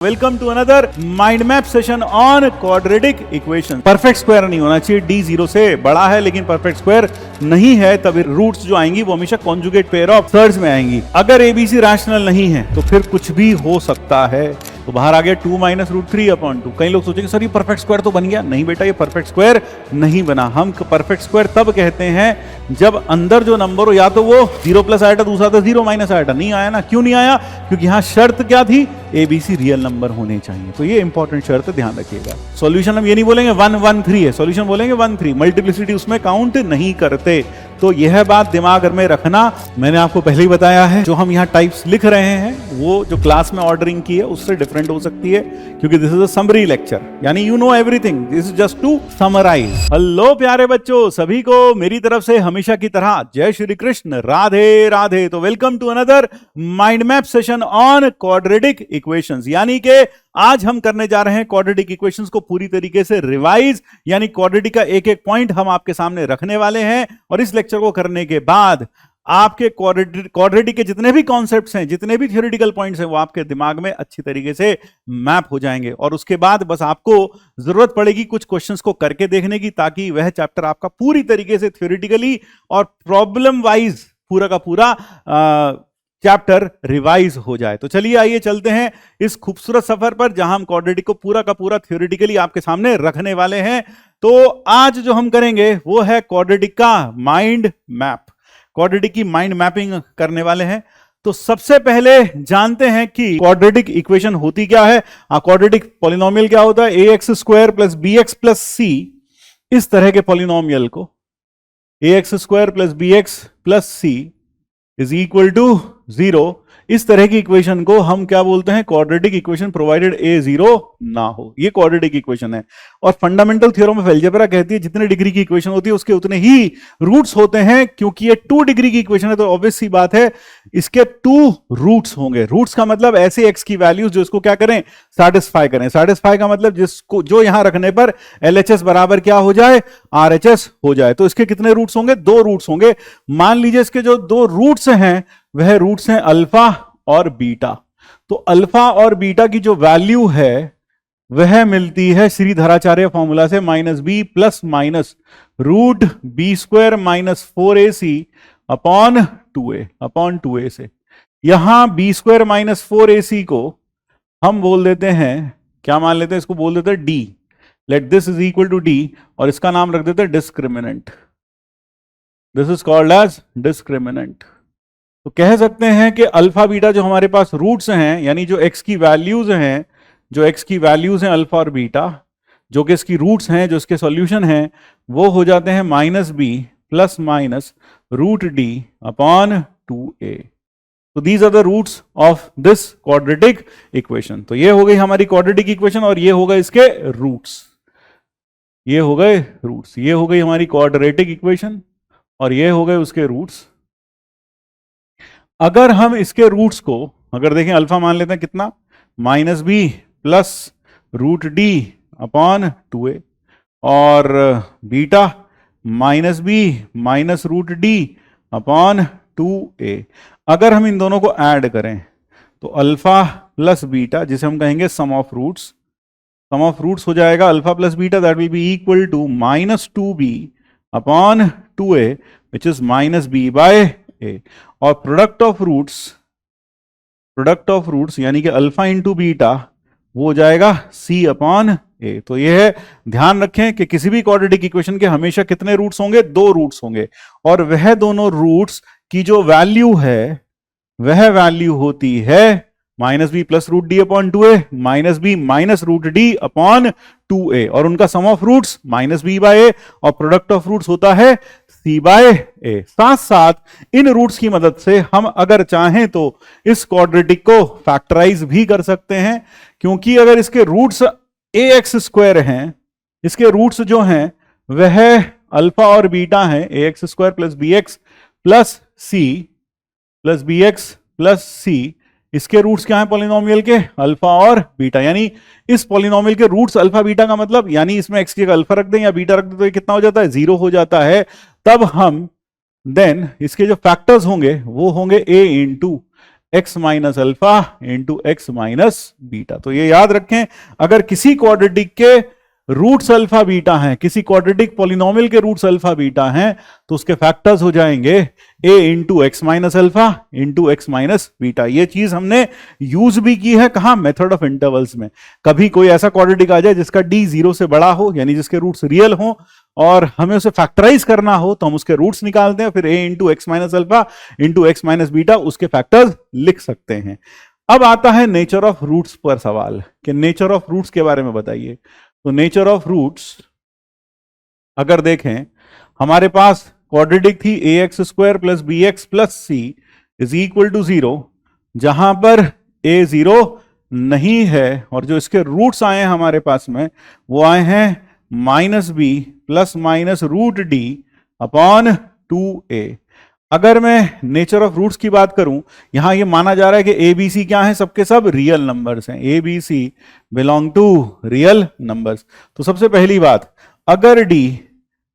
Welcome to another mind map session on quadratic equation. Perfect square नहीं होना चाहिए, D 0 से बड़ा है लेकिन परफेक्ट स्क्वायर नहीं है, तभी रूट्स जो आएंगी वो हमेशा कॉन्जुगेट पेयर ऑफ थर्ड्स में आएंगी। अगर एबीसी रैशनल नहीं है तो फिर कुछ भी हो सकता है। तो बाहर आ गया 2 - √3/2। कई लोग सोचेंगे सर ये परफेक्ट स्क्वायर तो बन गया। नहीं बेटा, ये परफेक्ट स्क्वायर नहीं बना। हम परफेक्ट स्क्वायर तब कहते हैं जब अंदर जो नंबर हो या तो वो 0 प्लस आया था, दूसरा था 0 माइनस आया था। नहीं आया ना, क्यों नहीं आया? क्योंकि यहां शर्त क्या थी? एबीसी रियल नंबर होने चाहिए। तो ये इंपॉर्टेंट शर्त ध्यान रखिएगा। सॉल्यूशन हम ये नहीं बोलेंगे 1 1 3 है, सॉल्यूशन बोलेंगे 1 3। मल्टीप्लिसिटी उसमें काउंट नहीं करते। तो यह बात दिमाग में रखना। मैंने आपको पहले ही बताया है, जो हम यहाँ टाइप्स लिख रहे हैं वो जो क्लास में ऑर्डरिंग की है उससे डिफरेंट हो सकती है, क्योंकि this is a summary lecture, यानी you know everything, this is just to summarize. Hello प्यारे बच्चों, सभी को मेरी तरफ से हमेशा की तरह जय श्री कृष्ण, राधे राधे। तो welcome to another mind map session on quadratic equations. यानी कि आज हम करने जा रहे हैं क्वाड्रेटिक इक्वेशंस को पूरी तरीके से रिवाइज, यानी क्वाड्रेटिक का एक एक पॉइंट हम आपके सामने रखने वाले हैं। और इस लेक्चर को करने के बाद आपके क्वाड्रेटिक के जितने भी कॉन्सेप्ट्स हैं, जितने भी थ्योरेटिकल पॉइंट्स हैं, वो आपके दिमाग में अच्छी तरीके से मैप हो जाएंगे। और उसके बाद बस आपको जरूरत पड़ेगी कुछ क्वेश्चंस को करके देखने की, ताकि वह चैप्टर आपका पूरी तरीके से थ्योरेटिकली और प्रॉब्लम वाइज पूरा का पूरा चैप्टर रिवाइज हो जाए। तो चलिए आइए चलते हैं इस खूबसूरत सफर पर, जहां हम क्वाड्रेटिक को पूरा का पूरा थ्योरेटिकली आपके सामने रखने वाले हैं। तो आज जो हम करेंगे वो है क्वाड्रेटिक का माइंड मैप। क्वाड्रेटिक की माइंड मैपिंग करने वाले हैं। तो सबसे पहले जानते हैं कि क्वाड्रेटिक इक्वेशन होती क्या है। क्वाड्रेटिक पॉलिनोमियल क्या होता है? ax² + bx + c। इस तरह के पॉलिनोमियल को ax² + bx + c = 0, इस तरह की इक्वेशन को हम क्या बोलते हैं? क्वाड्रेटिक इक्वेशन, प्रोवाइडेड a 0 ना हो। ये क्वाड्रेटिक इक्वेशन है। और फंडामेंटल थ्योरम ऑफ अलजेब्रा कहती है जितने डिग्री की इक्वेशन होती है उसके उतने ही रूट्स होते हैं। क्योंकि ये 2 डिग्री की इक्वेशन है तो ऑब्वियस सी बात है इसके 2 रूट्स होंगे। रूट्स का मतलब ऐसे एक्स की वैल्यूज जो इसको क्या करें? सैटिस्फाई करें। सैटिस्फाई का मतलब जिसको जो यहां रखने पर LHS बराबर क्या हो जाए? RHS हो जाए। तो इसके कितने रूट्स होंगे? 2 रूट्स होंगे। मान लीजिए इसके जो 2 रूट्स हैं वह रूट्स हैं अल्फा और बीटा। तो अल्फा और बीटा की जो वैल्यू है वह मिलती है श्रीधराचार्य फॉर्मूला से -b ± √b² - 4ac upon 2a से। यहां b² - 4ac को हम बोल देते हैं, क्या मान लेते हैं? इसको बोल देते हैं d। Let this is equal to d, और इसका नाम रख देते हैं discriminant. This is called as discriminant. तो कह सकते हैं कि अल्फा बीटा जो हमारे पास रूट्स हैं, यानी जो x की वैल्यूज हैं, जो x की वैल्यूज हैं अल्फा और बीटा, जो कि इसकी रूट्स हैं, जो इसके सॉल्यूशन हैं, वो हो जाते हैं -b ± √d/2a। तो these are the roots of this quadratic equation. तो ये हो गई हमारी क्वाड्रेटिक इक्वेशन और ये हो गए इसके रूट्स। ये हो गए रूट्स, ये हो गई हमारी क्वाड्रेटिक इक्वेशन और ये हो गए उसके रूट्स। अगर हम इसके रूट्स को अगर देखें, अल्फा मान लेते हैं कितना? -b + √d/2a, और बीटा -b - √d/2a। अगर हम इन दोनों को ऐड करें तो अल्फा प्लस बीटा, जिसे हम कहेंगे सम ऑफ रूट्स हो जाएगा alpha plus beta, that will be equal to -2b/2a which is -b/a। और प्रोडक्ट ऑफ रूट्स यानी कि अल्फा इंटू बीटा वो हो जाएगा c/a। तो यह है, ध्यान रखें कि किसी भी क्वाड्रेटिक इक्वेशन के हमेशा कितने रूट्स होंगे? 2 रूट्स होंगे। और वह दोनों रूट्स की जो वैल्यू है वह वैल्यू होती है -b + √d/2a -b - √d/2a, और उनका सम ऑफ रूट्स -b/a, और प्रोडक्ट ऑफ रूट्स होता है c/a। साथ साथ इन रूट्स की मदद से हम अगर चाहें तो इस क्वाड्रेटिक को फैक्टराइज भी कर सकते हैं, क्योंकि अगर इसके रूट्स ax² हैं, इसके रूट्स जो हैं वह अल्फा और बीटा हैं, ax² + bx + c, इसके रूट्स क्या हैं पॉलिनोमियल के? अल्फा और बीटा। यानी इस पॉलिनोमियल के रूट्स अल्फा बीटा का मतलब, यानी इसमें x की जगह अल्फा रख दें या बीटा रख दें तो ये कितना हो जाता है? 0 हो जाता है। तब हम देन इसके जो फैक्टर्स होंगे वो होंगे a × x minus alpha into x minus beta. तो ये याद रखें, अगर किसी क्वाड्रेटिक के रूट्स अल्फा बीटा हैं, किसी क्वाड्रेटिक पॉलिनोमियल के रूट्स अल्फा बीटा हैं, तो उसके फैक्टर्स हो जाएंगे a into x minus alpha into x minus beta. ये चीज हमने यूज भी की है कहां, मेथड ऑफ इंटरवल्स में। कभी कोई ऐसा क्वाड्रेटिक आ जाए जिसका d 0 से बड़ा हो, यानी जिसके रूट्स रियल हो, और हमें उसे फैक्टराइज करना हो, तो हम उसके रूट्स निकालते हैं, फिर a into x minus alpha into x minus beta, उसके फैक्टर्स लिख सकते हैं। अब आता है नेचर ऑफ रूट्स पर सवाल कि नेचर ऑफ रूट्स के बारे में बताइए। तो नेचर ऑफ रूट्स अगर देखें, हमारे पास क्वाड्रेटिक थी a x square plus b x plus c is equal to 0, जहां पर ए 0 नहीं है, और जो इसके रूट्स आए हैं हमारे पास में वो आए हैं minus B plus minus root D upon 2a। अगर मैं नेचर ऑफ रूट्स की बात करूं, यहां ये माना जा रहा है कि ए बी सी क्या है, सबके सब रियल नंबर्स हैं, A B C belong to real numbers. तो सबसे पहली बात, अगर डी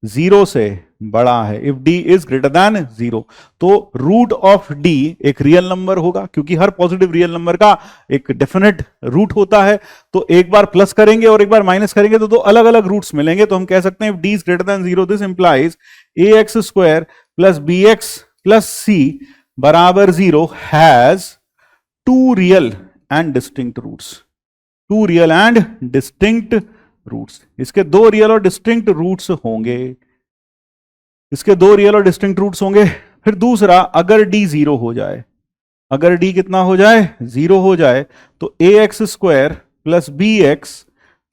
0 से बड़ा है, if d is greater than 0, तो रूट ऑफ डी एक रियल नंबर होगा, क्योंकि हर पॉजिटिव रियल नंबर का एक डेफिनेट रूट होता है। तो एक बार प्लस करेंगे और एक बार माइनस करेंगे तो दो अलग अलग रूट्स मिलेंगे। तो हम कह सकते हैं if d is greater than 0, this implies a x square plus b x plus c बराबर 0 has two real and distinct roots. Two real and distinct roots, इसके दो रियल और डिस्टिंक्ट रूट्स होंगे, इसके दो रियल और डिस्टिंक्ट रूट्स होंगे। फिर दूसरा, अगर डी 0 हो जाए, अगर डी कितना हो जाए, 0 हो जाए, तो a x square plus b x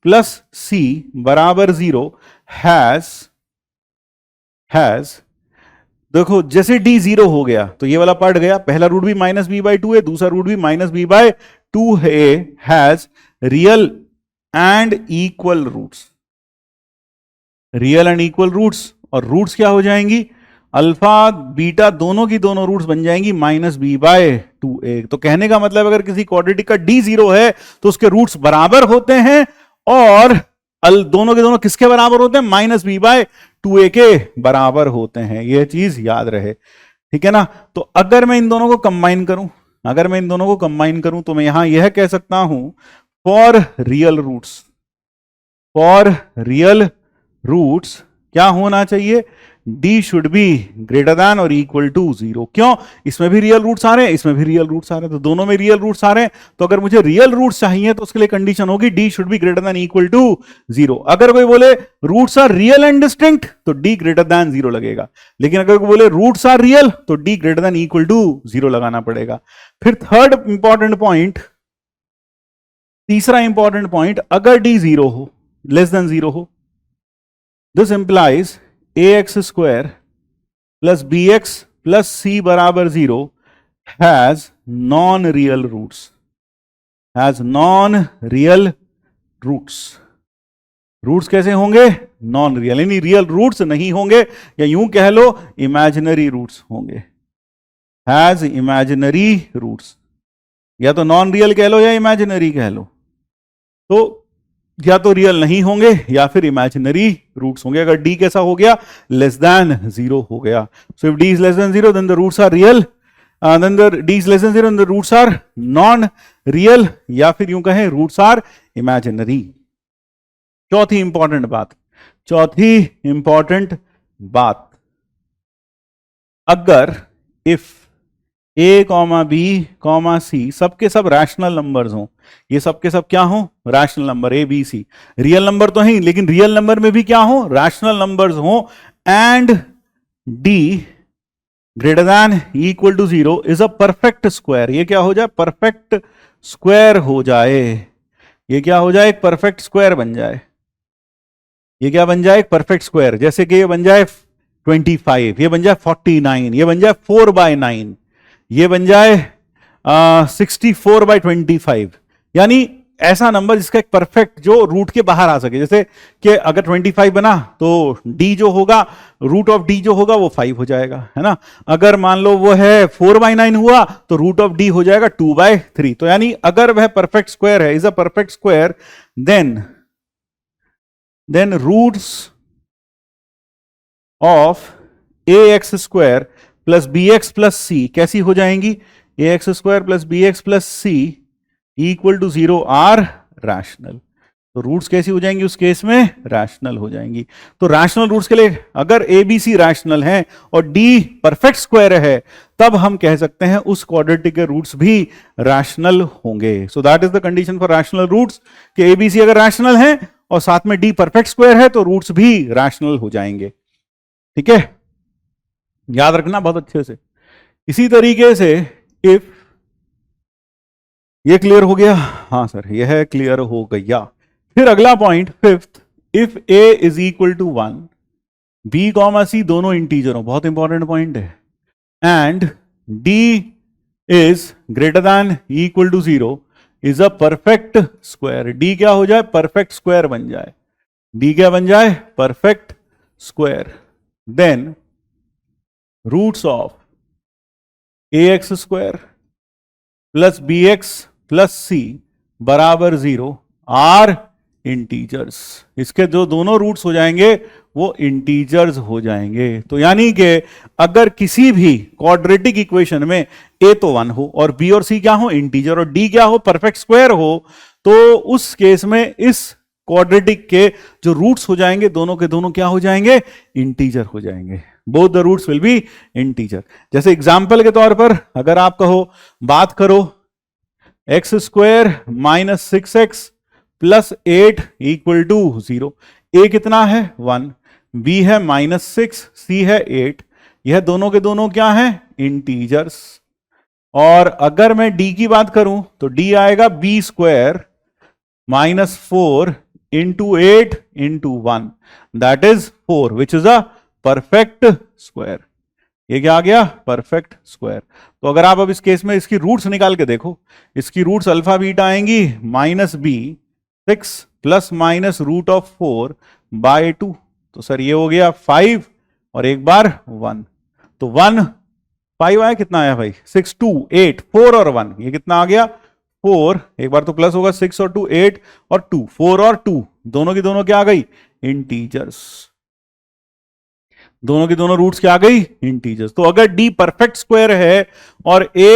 plus c बराबर 0 हैज देखो, जैसे d 0 हो गया तो ये वाला पार्ट गया, पहला रूट भी माइनस बी बाई 2 है, दूसरा रूट भी माइनस बी बाई 2 है, has real and equal roots, real and equal roots. और रूट्स क्या हो जाएंगी, अल्फा बीटा दोनों की दोनों रूट्स बन जाएंगी माइनस बी बाय 2a। तो कहने का मतलब, अगर किसी क्वाड्रेटिक का d 0 है तो उसके रूट्स बराबर होते हैं, और दोनों के दोनों किसके बराबर होते हैं, माइनस बी बाय 2a के बराबर होते हैं। यह चीज याद रहे, ठीक है ना। तो अगर मैं इन दोनों को कंबाइन करूं, अगर मैं इन दोनों को कंबाइन करूं, तो मैं यहां यह कह सकता हूं for real roots, for real roots क्या होना चाहिए, d should be greater than और इक्वल टू 0। क्यों, इसमें भी रियल रूट्स आ रहे हैं, इसमें भी रियल रूट्स आ रहे हैं, तो दोनों में रियल रूट्स आ रहे हैं। तो अगर मुझे रियल रूट्स चाहिए तो उसके लिए कंडीशन होगी d should be greater than equal to 0। अगर कोई बोले roots are real and distinct तो d ग्रेटर देन 0 लगेगा, लेकिन अगर कोई बोले रूट्स आर रियल तो d greater than equal to 0 लगाना पड़ेगा। फिर थर्ड इंपॉर्टेंट पॉइंट, तीसरा इंपॉर्टेंट पॉइंट, अगर d 0 हो, लेस देन 0 हो, this implies ax square plus b x plus c बराबर 0 has non real roots, has non real roots. Roots कैसे होंगे, नॉन रियल, यानी रियल रूट्स नहीं होंगे, या यूं कह लो इमेजिनरी रूट्स होंगे, हैज इमेजिनरी रूट्स। या तो नॉन रियल कह लो या इमेजिनरी कह लो, तो या तो रियल नहीं होंगे या फिर इमेजिनरी रूट्स होंगे। अगर d कैसा हो गया, लेस देन 0 हो गया, so if d is less than 0 then the roots are real, then the d is less than 0 then the roots are non real, या फिर यूं कहें रूट्स आर इमेजिनरी। चौथी इंपॉर्टेंट बात, चौथी इंपॉर्टेंट बात, अगर if a comma b comma c सबके सब रैशनल नंबर्स हों, ये सबके सब क्या हो, rational number a b c, real number तो है लेकिन रियल नंबर में भी क्या हो, रैशनल नंबर्स हो, and d greater than equal to 0 is a perfect square. ये क्या हो जाए, परफेक्ट स्क्वायर हो जाए, ये क्या हो जाए, एक परफेक्ट स्क्वायर बन जाए। ये क्या बन जाए, एक परफेक्ट स्क्वायर, जैसे कि ये बन जाए 25, ये बन जाए 49, ये बन जाए 4/9, ये बन जाए 64/25, यानी ऐसा नंबर जिसका एक परफेक्ट जो रूट के बाहर आ सके। जैसे कि अगर 25 बना तो d जो होगा, रूट ऑफ d जो होगा वो 5 हो जाएगा, है ना। अगर मान लो वो है 4/9 हुआ तो रूट ऑफ d हो जाएगा 2/3। तो यानी अगर वह परफेक्ट स्क्वायर है, is a perfect square, then roots of ax square plus bx plus c कैसी हो जाएंगी, ax square plus bx plus c equal to 0 are rational. तो रूट्स कैसी हो जाएंगी उस केस में? रैशनल हो जाएंगी। तो रैशनल रूट्स के लिए अगर ए बी सी रैशनल है और डी परफेक्ट स्क्वायर है, तब हम कह सकते हैं उस क्वाड्रेटिक के रूट्स भी रैशनल होंगे। So that is the condition for rational roots कि ए बी सी अगर रैशनल है और साथ में डी परफेक्ट स्क्वायर है तो रूट्स भी रैशनल हो जाएंगे। ठीक है, याद रखना बहुत अच्छे से। इसी तरीके से इफ ये क्लियर हो गया, हाँ सर यह क्लियर हो गया। फिर अगला point fifth, if a is equal to 1, b comma c दोनों इंटीजर हो, बहुत इंपॉर्टेंट पॉइंट है, and d is greater than equal to 0 is a perfect square. d क्या हो जाए? परफेक्ट स्क्वायर बन जाए। d क्या बन जाए? Perfect square. Then roots of ax square plus bx plus c बराबर 0 आर इंटीजर्स। इसके जो दोनों रूट्स हो जाएंगे वो इंटीजर्स हो जाएंगे। तो यानी कि अगर किसी भी क्वाड्रेटिक इक्वेशन में a तो 1 हो और b और c क्या हो? इंटीजर, और d क्या हो? परफेक्ट स्क्वायर हो, तो उस केस में इस क्वाड्रेटिक के जो रूट्स हो जाएंगे दोनों के दोनों क्या हो जाएंगे? इंटीजर हो जाएंगे। Both the roots will be integer. जैसे एग्जाम्पल के तौर पर अगर आप कहो, बात करो X square minus 6x plus 8 equal to 0। a कितना है? 1, b है -6, c है 8। यह दोनों के दोनों क्या है? इंटीजर्स। और अगर मैं d की बात करूं तो d आएगा b square -4 into 8 into 1, that is 4, which is a perfect square. ये क्या आ गया? Perfect square. तो अगर आप अब इस केस में इसकी रूट्स निकाल के देखो, इसकी रूट्स अल्फा बीटा आएंगी -b 6 plus minus root of 4 by 2। तो सर ये हो गया 5 और एक बार 1, तो 1 5 आया, कितना आया भाई? 6 2 8 4 और 1, ये कितना आ गया? 4। एक बार तो प्लस होगा, 6 और 2 8 और 2 4 और 2 दोनों की दोनों क्या आ गई? इंटीजर्स। दोनों की दोनों रूट्स क्या आ गई? इंटीजर्स। तो अगर d परफेक्ट स्क्वायर है और a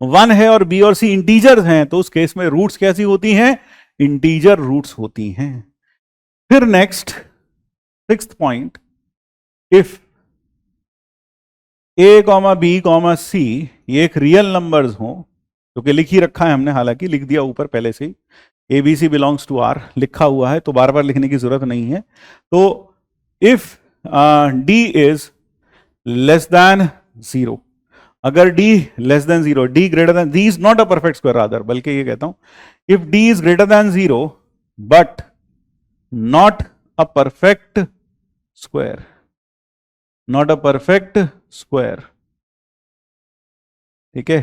1 है और b और c इंटीजर्स हैं, तो उस केस में रूट्स कैसी होती हैं? इंटीजर रूट्स होती हैं। फिर next sixth point, if a comma b comma c ये एक रियल नंबर्स हो, जो कि लिख ही रखा है हमने, हालांकि लिख दिया ऊपर पहले से ही, a b c belongs to r लिखा हुआ है, तो बार बार लिखने की जरूरत नहीं है। तो if d is less than 0, अगर d less than 0, d greater then, d is not a perfect square rather, बल्कि ये कहता हूं if d is greater than 0 but not a perfect square, not a perfect square. ठीक है,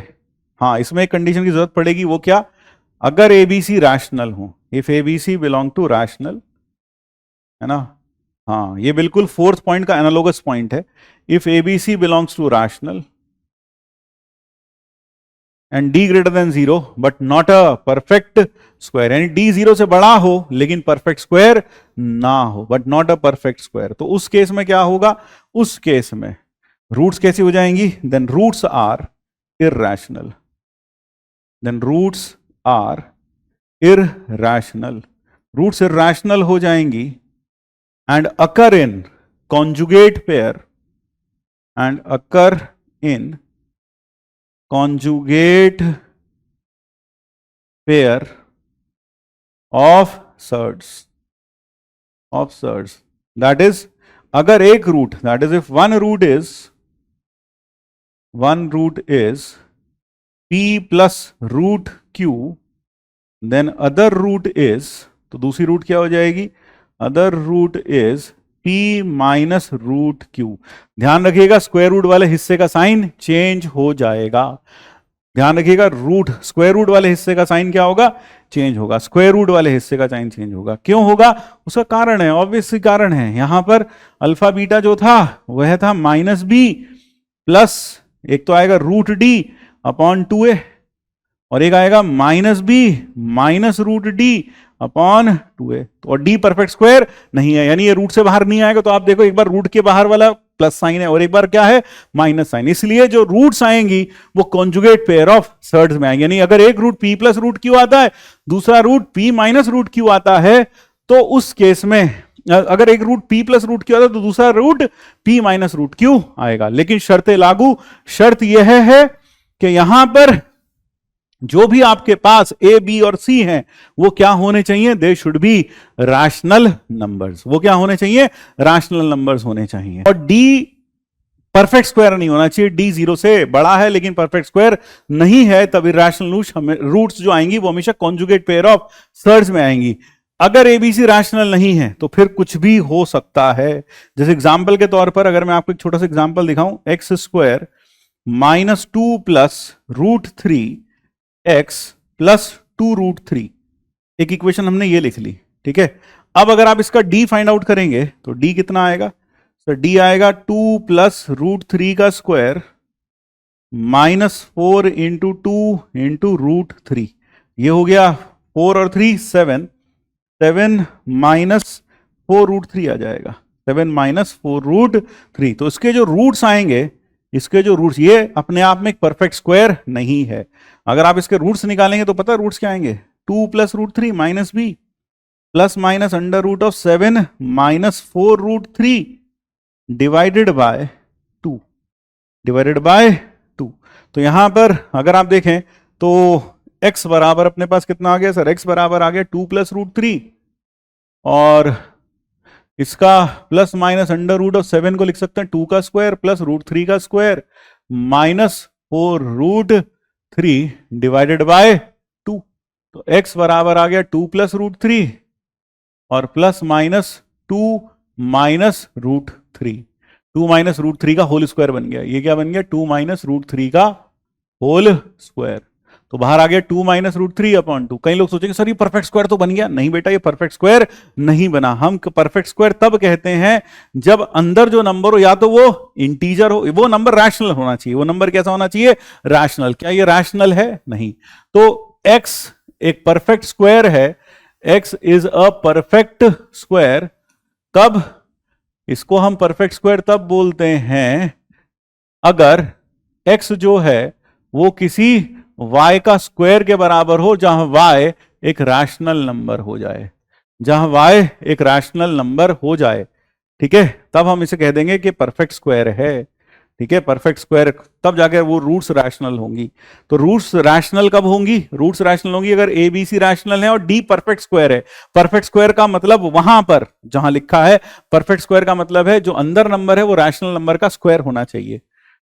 हाँ इसमें एक कंडीशन की जरूरत पड़ेगी, वो क्या? अगर ABC रैशनल हो, if ABC belong to rational, है ना? हाँ ये बिल्कुल फोर्थ पॉइंट का एनालोगस पॉइंट है। If ABC belongs to rational and d greater than 0 but not a perfect square, यानी d 0 से बड़ा हो लेकिन परफेक्ट स्क्वायर ना हो, but not a perfect square, तो उस केस में क्या होगा? उस केस में रूट्स कैसी हो जाएंगी? Then roots are irrational, then roots are irrational, roots irrational हो जाएंगी and occur in conjugate pair, and occur in conjugate pair of surds, that is अगर एक root, that is if one root is p plus root q, then other root is, तो दूसरी root क्या हो जाएगी? other root is p minus root Q. ध्यान रखिएगा square root वाले हिस्से का साइन चेंज हो जाएगा। ध्यान रखिएगा रूट, स्क्वायर रूट वाले हिस्से का साइन क्या होगा? चेंज होगा। स्क्वायर रूट वाले हिस्से का साइन चेंज होगा। क्यों होगा? उसका कारण है, ऑब्वियस कारण है। यहां पर अल्फा बीटा जो था वह था -b प्लस एक तो आएगा रूट डी अपॉन 2a और एक आएगा -b minus root D upon 2a। तो और d परफेक्ट स्क्वायर नहीं है, यानी ये रूट से बाहर नहीं आएगा। तो आप देखो एक बार रूट के बाहर वाला प्लस साइन है और एक बार क्या है माइनस साइन, इसलिए जो रूट्स आएंगी वो कॉन्जुगेट पेयर ऑफ सर्ड्स में आएंगे। यानी अगर एक root p plus root Q आता है, दूसरा root p minus root Q आता है, तो उस केस में अगर एक root p plus root Q आता है तो दूसरा root p minus root Q आएगा। लेकिन शर्तें लागू, शर्त यह है कि यहां पर जो भी आपके पास ए बी और सी हैं वो क्या होने चाहिए, they should be rational numbers. वो क्या होने चाहिए, रैशनल नंबर्स होने चाहिए। और डी परफेक्ट स्क्वायर नहीं होना चाहिए, डी 0 से बड़ा है लेकिन परफेक्ट स्क्वायर नहीं है, तब इरैशनल रूट्स जो आएंगी वो हमेशा कॉन्जुगेट पेयर ऑफ सर्ड्स में आएंगी। अगर एबीसी रैशनल नहीं है तो फिर कुछ भी हो सकता है। जैसे एग्जांपल के तौर पर अगर मैं आपको एक छोटा सा एग्जांपल दिखाऊं, X square minus 2 plus root 3 X plus 2 root 3, एक इक्वेशन हमने ये लिख ली, ठीक है। अब अगर आप इसका डी फाइंड आउट करेंगे तो डी कितना आएगा, तो डी आएगा 2 प्लस रूट 3 का square minus 4 into 2 into root 3, ये हो गया 4 और 3 7, 7 माइनस 4 रूट 3 आ जाएगा, 7 माइनस 4 रूट 3। तो इसके जो रूट्स आएंगे, इसके जो रूट्स, ये अपने आप में एक परफेक्ट स्क्वायर नहीं है। अगर आप इसके रूट्स निकालेंगे तो पता है रूट्स क्या आएंगे, 2 plus root 3 minus B plus minus under root of 7 minus 4 root 3 divided by 2, divided by 2। तो यहां पर अगर आप देखें तो x बराबर अपने पास कितना आ गया सर, x बराबर आ गया 2 प्लस रूट 3 और इसका plus minus under root of 7 को लिख सकते हैं 2 का स्क्वायर प्लस रूट 3 का square minus 4 root 3 divided by 2। तो x बराबर आ गया 2 प्लस रूट 3 और plus minus 2 minus root 3, 2 minus root 3 का होल स्क्वायर बन गया। ये क्या बन गया, 2 माइनस रूट 3 का होल स्क्वायर। तो बाहर आ गया 2 माइनस रूट 3 अपॉन 2। कई लोग सोचेंगे सर ये परफेक्ट स्क्वायर तो बन गया, नहीं बेटा ये परफेक्ट स्क्वायर नहीं बना। हम परफेक्ट स्क्वायर तब कहते हैं जब अंदर जो नंबर हो या तो वो इंटीजर हो, वो नंबर रैशनल होना चाहिए। वो नंबर कैसा होना चाहिए, रैशनल। क्या ये रैशनल है, नहीं। तो x एक परफेक्ट स्क्वायर है, x is a perfect square. कब इसको हम परफेक्ट स्क्वायर तब बोलते हैं अगर x जो है वो किसी y का स्क्वायर के बराबर हो, जहां y एक रैशनल नंबर हो जाए, जहां y एक रैशनल नंबर हो जाए, ठीक है, तब हम इसे कह देंगे कि परफेक्ट स्क्वायर है, ठीक है। परफेक्ट स्क्वायर तब जाकर वो रूट्स रैशनल होंगी। तो रूट्स रैशनल कब होंगी, रूट्स रैशनल होंगी अगर ए बी सी रैशनल है और डी परफेक्ट स्क्वायर है। परफेक्ट स्क्वायर का मतलब वहां पर जहां लिखा है परफेक्ट स्क्वायर का मतलब है जो अंदर नंबर है वो रैशनल नंबर का स्क्वायर होना चाहिए,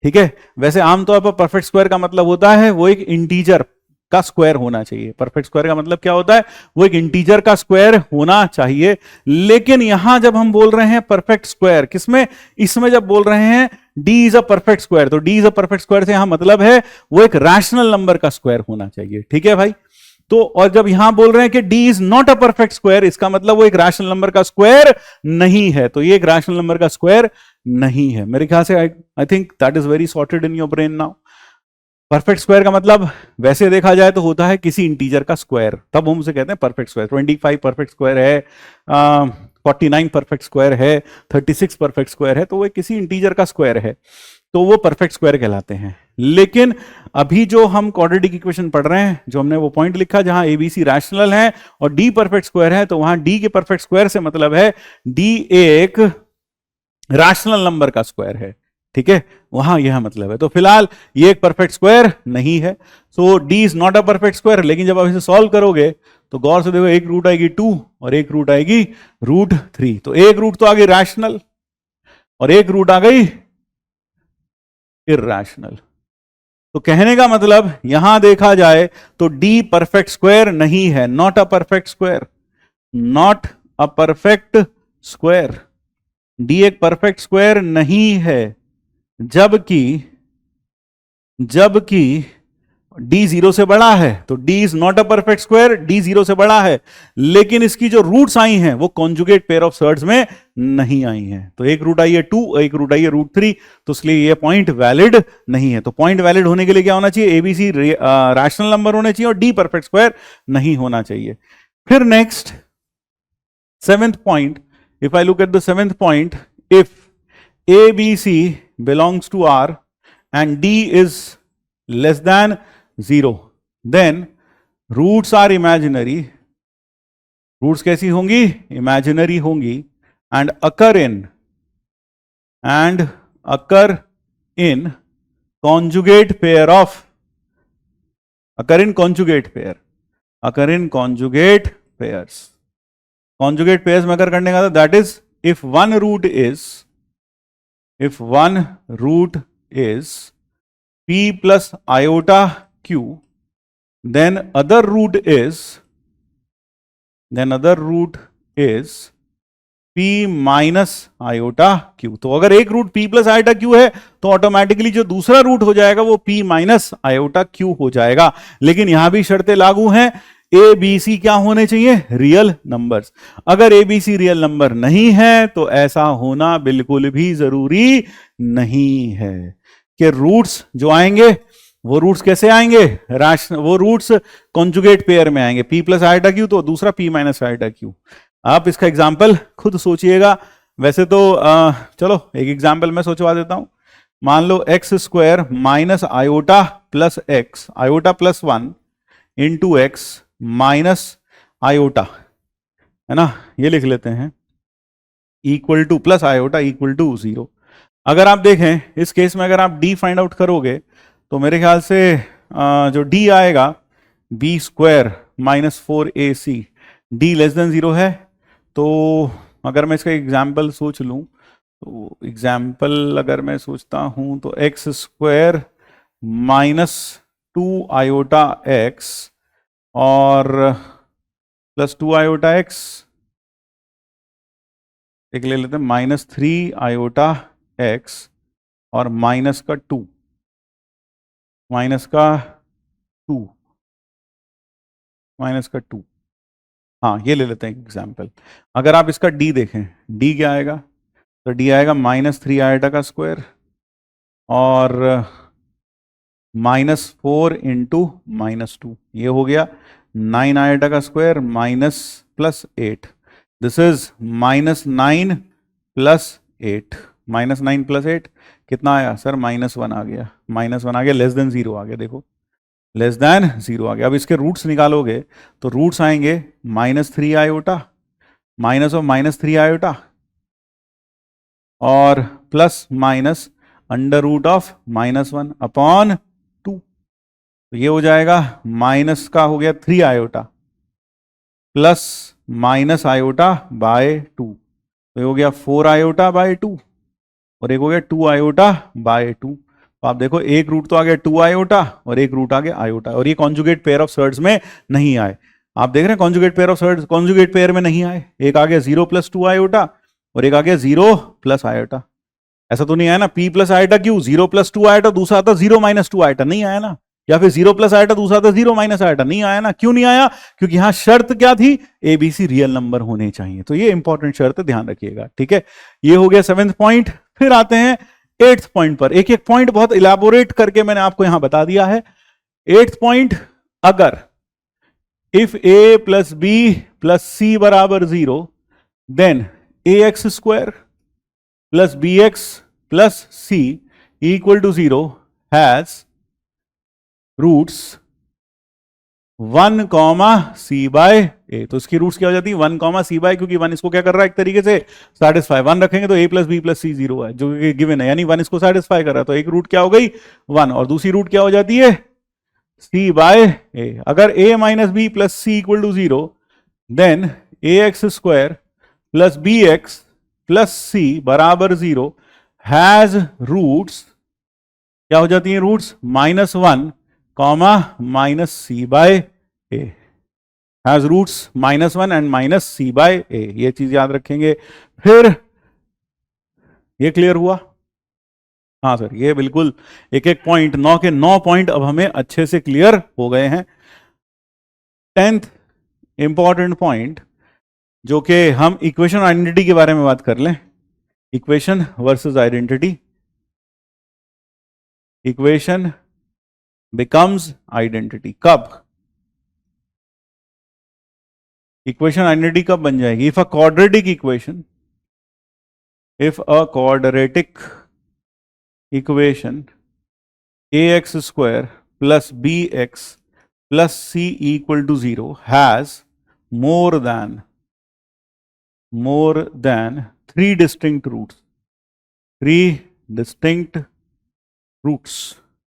ठीक है। वैसे आमतौर पर परफेक्ट स्क्वायर का मतलब होता है वो एक इंटीजर का स्क्वायर होना चाहिए। परफेक्ट स्क्वायर का मतलब क्या होता है, वो एक इंटीजर का स्क्वायर होना चाहिए। लेकिन यहां जब हम बोल रहे हैं परफेक्ट स्क्वायर, किसमें, इसमें जब बोल रहे हैं d is a perfect square, तो d is a perfect square से यहां मतलब है वो एक रैशनल नंबर का स्क्वायर होना चाहिए, ठीक है भाई। तो और जब यहां बोल रहे हैं कि d is not a perfect square, इसका मतलब वो एक रैशनल नंबर का स्क्वायर नहीं है। तो ये एक रैशनल नंबर का स्क्वायर नहीं है। मेरे ख्याल से I think that is very sorted in your brain now. Perfect square का मतलब वैसे देखा जाए तो होता है किसी इंटीजर का स्क्वायर, तब हम उसे कहते हैं परफेक्ट स्क्वायर। 25 परफेक्ट स्क्वायर है, 49 परफेक्ट स्क्वायर है, 36 परफेक्ट स्क्वायर है, तो वो किसी इंटीजर का स्क्वायर है, तो वो परफेक्ट स्क्वायर कहलाते हैं। लेकिन अभी जो हम क्वाड्रेटिक इक्वेशन पढ़ रहे हैं, जो हमने वो पॉइंट लिखा जहां एबीसी रैशनल है और डी परफेक्ट स्क्वायर है, तो वहां डी के परफेक्ट स्क्वायर से मतलब है डी एक रैशनल नंबर का स्क्वायर है, ठीक है, वहां यह मतलब है। तो फिलहाल ये एक परफेक्ट स्क्वायर नहीं है, so d is not a perfect square. लेकिन जब आप इसे सॉल्व करोगे तो गौर से देखो, एक रूट आएगी 2 और एक रूट आएगी रूट 3। तो एक रूट तो आ गई रैशनल और एक रूट आ गई इरैशनल। तो कहने का मतलब यहां देखा जाए तो डी परफेक्ट स्क्वायर नहीं है, not a perfect square, not a perfect square. D एक परफेक्ट स्क्वायर नहीं है, जबकि d 0 से बड़ा है। तो d is not a perfect square, d 0 से बड़ा है, लेकिन इसकी जो रूट्स आई हैं वो कॉन्जुगेट पेयर ऑफ सर्ड्स में नहीं आई हैं। तो एक रूट आई है 2, एक रूट आई है रूट 3, तो इसलिए ये पॉइंट वैलिड नहीं है। तो पॉइंट वैलिड होने के लिए क्या होना चाहिए, एबीसी रैशनल नंबर होने चाहिए और d परफेक्ट स्क्वायर नहीं होना चाहिए। फिर next 7th point, if I look at the 7th point, if A B C belongs to R and D is less than 0, then roots are imaginary, roots कैसी होंगी? Imaginary होंगी, and occur in conjugate pair of, occur in conjugate pair, occur in conjugate pairs. Conjugate pairs में अगर करने का था, that is if one root is p plus iota q, then other root is p minus iota Q. तो अगर एक root p plus iota Q है तो ऑटोमेटिकली जो दूसरा रूट हो जाएगा वो p माइनस आयोटा क्यू हो जाएगा. लेकिन यहां भी शर्तें लागू हैं. ए बी सी क्या होने चाहिए? Real numbers. अगर A B C real number नहीं है तो ऐसा होना बिल्कुल भी जरूरी नहीं है कि रूट्स जो आएंगे वो रूट्स कैसे आएंगे? वो रूट्स कॉन्जुगेट पेयर में आएंगे. p प्लस आयोटा क्यू तो दूसरा p माइनस आयोटा क्यू. आप इसका एग्जाम्पल खुद सोचिएगा. वैसे तो चलो एक एग्जाम्पल मैं सोचवा देता हूं. मान लो x square minus iota plus x, iota plus 1 into x minus iota, है ना, ये लिख लेते हैं, equal to plus iota equal to 0. अगर आप देखें इस केस में अगर आप डी फाइंड आउट करोगे तो मेरे ख्याल से जो डी आएगा b square minus 4ac, d less than 0 है. तो अगर मैं इसका एग्जाम्पल सोच लूं तो एग्जाम्पल अगर मैं सोचता हूं तो x square minus 2 iota x और प्लस 2 आयोटा एक्स, एक ले लेते हैं माइनस 3 आयोटा एक्स और माइनस का 2, माइनस का 2, हाँ ये ले लेते हैं एग्जाम्पल. अगर आप इसका डी देखें, डी क्या आएगा? तो डी आएगा माइनस 3 आयोटा का स्क्वायर और माइनस 4 इंटू माइनस 2, ये हो गया 9 आयोटा का square minus plus 8. This is minus 9 plus 8, minus 9 plus 8 कितना आया सर? माइनस 1 आ गया, माइनस 1 आ गया, लेस देन 0 आ गया. देखो लेस देन 0 आ गया. अब इसके रूट्स निकालोगे तो रूट्स आएंगे minus 3 iota, minus of minus 3 iota और plus minus under root of minus 1 upon 2. तो ये हो जाएगा माइनस का हो गया 3 iota plus minus iota by 2, तो ये हो गया 4 आयोटा बाय 2 और एक हो गया 2 आयोटा बाय 2. तो आप देखो एक रूट तो आ गया 2 आयोटा और एक रूट आ गया आयोटा, और ये कॉन्जुगेट पेयर ऑफ सर्ड्स में नहीं आए. आप देख रहे हैं conjugate pair of surds conjugate pair में नहीं आए. एक आ गया 0 प्लस 2 आयोटा और एक आ गया 0 प्लस आयोटा. ऐसा तो नहीं आया ना p plus iota Q 0 plus 2 iota, दूसरा आता 0 माइनस 2 आयोटा, नहीं आया ना. या फिर 0 प्लस आयोटा दूसरा आता 0 माइनस आयोटा, नहीं आया ना. क्यों नहीं आया? क्योंकि यहां शर्त क्या थी? एबीसी रियल नंबर होने चाहिए. तो ये इंपॉर्टेंट शर्त ध्यान रखिएगा. ठीक है, ये हो गया 7th पॉइंट. फिर आते हैं 8th पॉइंट पर. एक एक पॉइंट बहुत इलाबोरेट करके मैंने आपको यहां बता दिया है. 8th पॉइंट, अगर if a plus b plus c बराबर 0 then ax square plus bx plus c equal to 0 has roots 1 comma c by a. तो इसकी रूट्स क्या हो जाती है? 1 कॉमा सी बाय, क्योंकि 1 इसको क्या कर रहा है एक तरीके से सेटिस्फाई. 1 रखेंगे तो a प्लस बी प्लस सी 0 है जो कि गिवन है, यानी 1 इसको सेटिस्फाई कर रहा है. तो एक रूट क्या हो गई? 1, और दूसरी रूट क्या हो जाती है? c by a. अगर a minus B plus c equal to 0 then ax square plus b x plus c बराबर 0 हैज रूट्स, क्या हो जाती है roots? -1 comma minus c by a. Has roots -1 and minus c by a. ये चीज याद रखेंगे. फिर ये क्लियर हुआ? हाँ सर, ये बिल्कुल एक एक पॉइंट, 9 के 9 पॉइंट अब हमें अच्छे से क्लियर हो गए हैं. 10th इंपॉर्टेंट पॉइंट, जो कि हम इक्वेशन आइडेंटिटी के बारे में बात कर लें. Equation versus identity. Equation becomes identity कब? इक्वेशन आइडेंटिटी कब बन जाएगी? If a quadratic equation, if a quadratic equation ax square plus bx plus c equal to 0 has more than three distinct roots.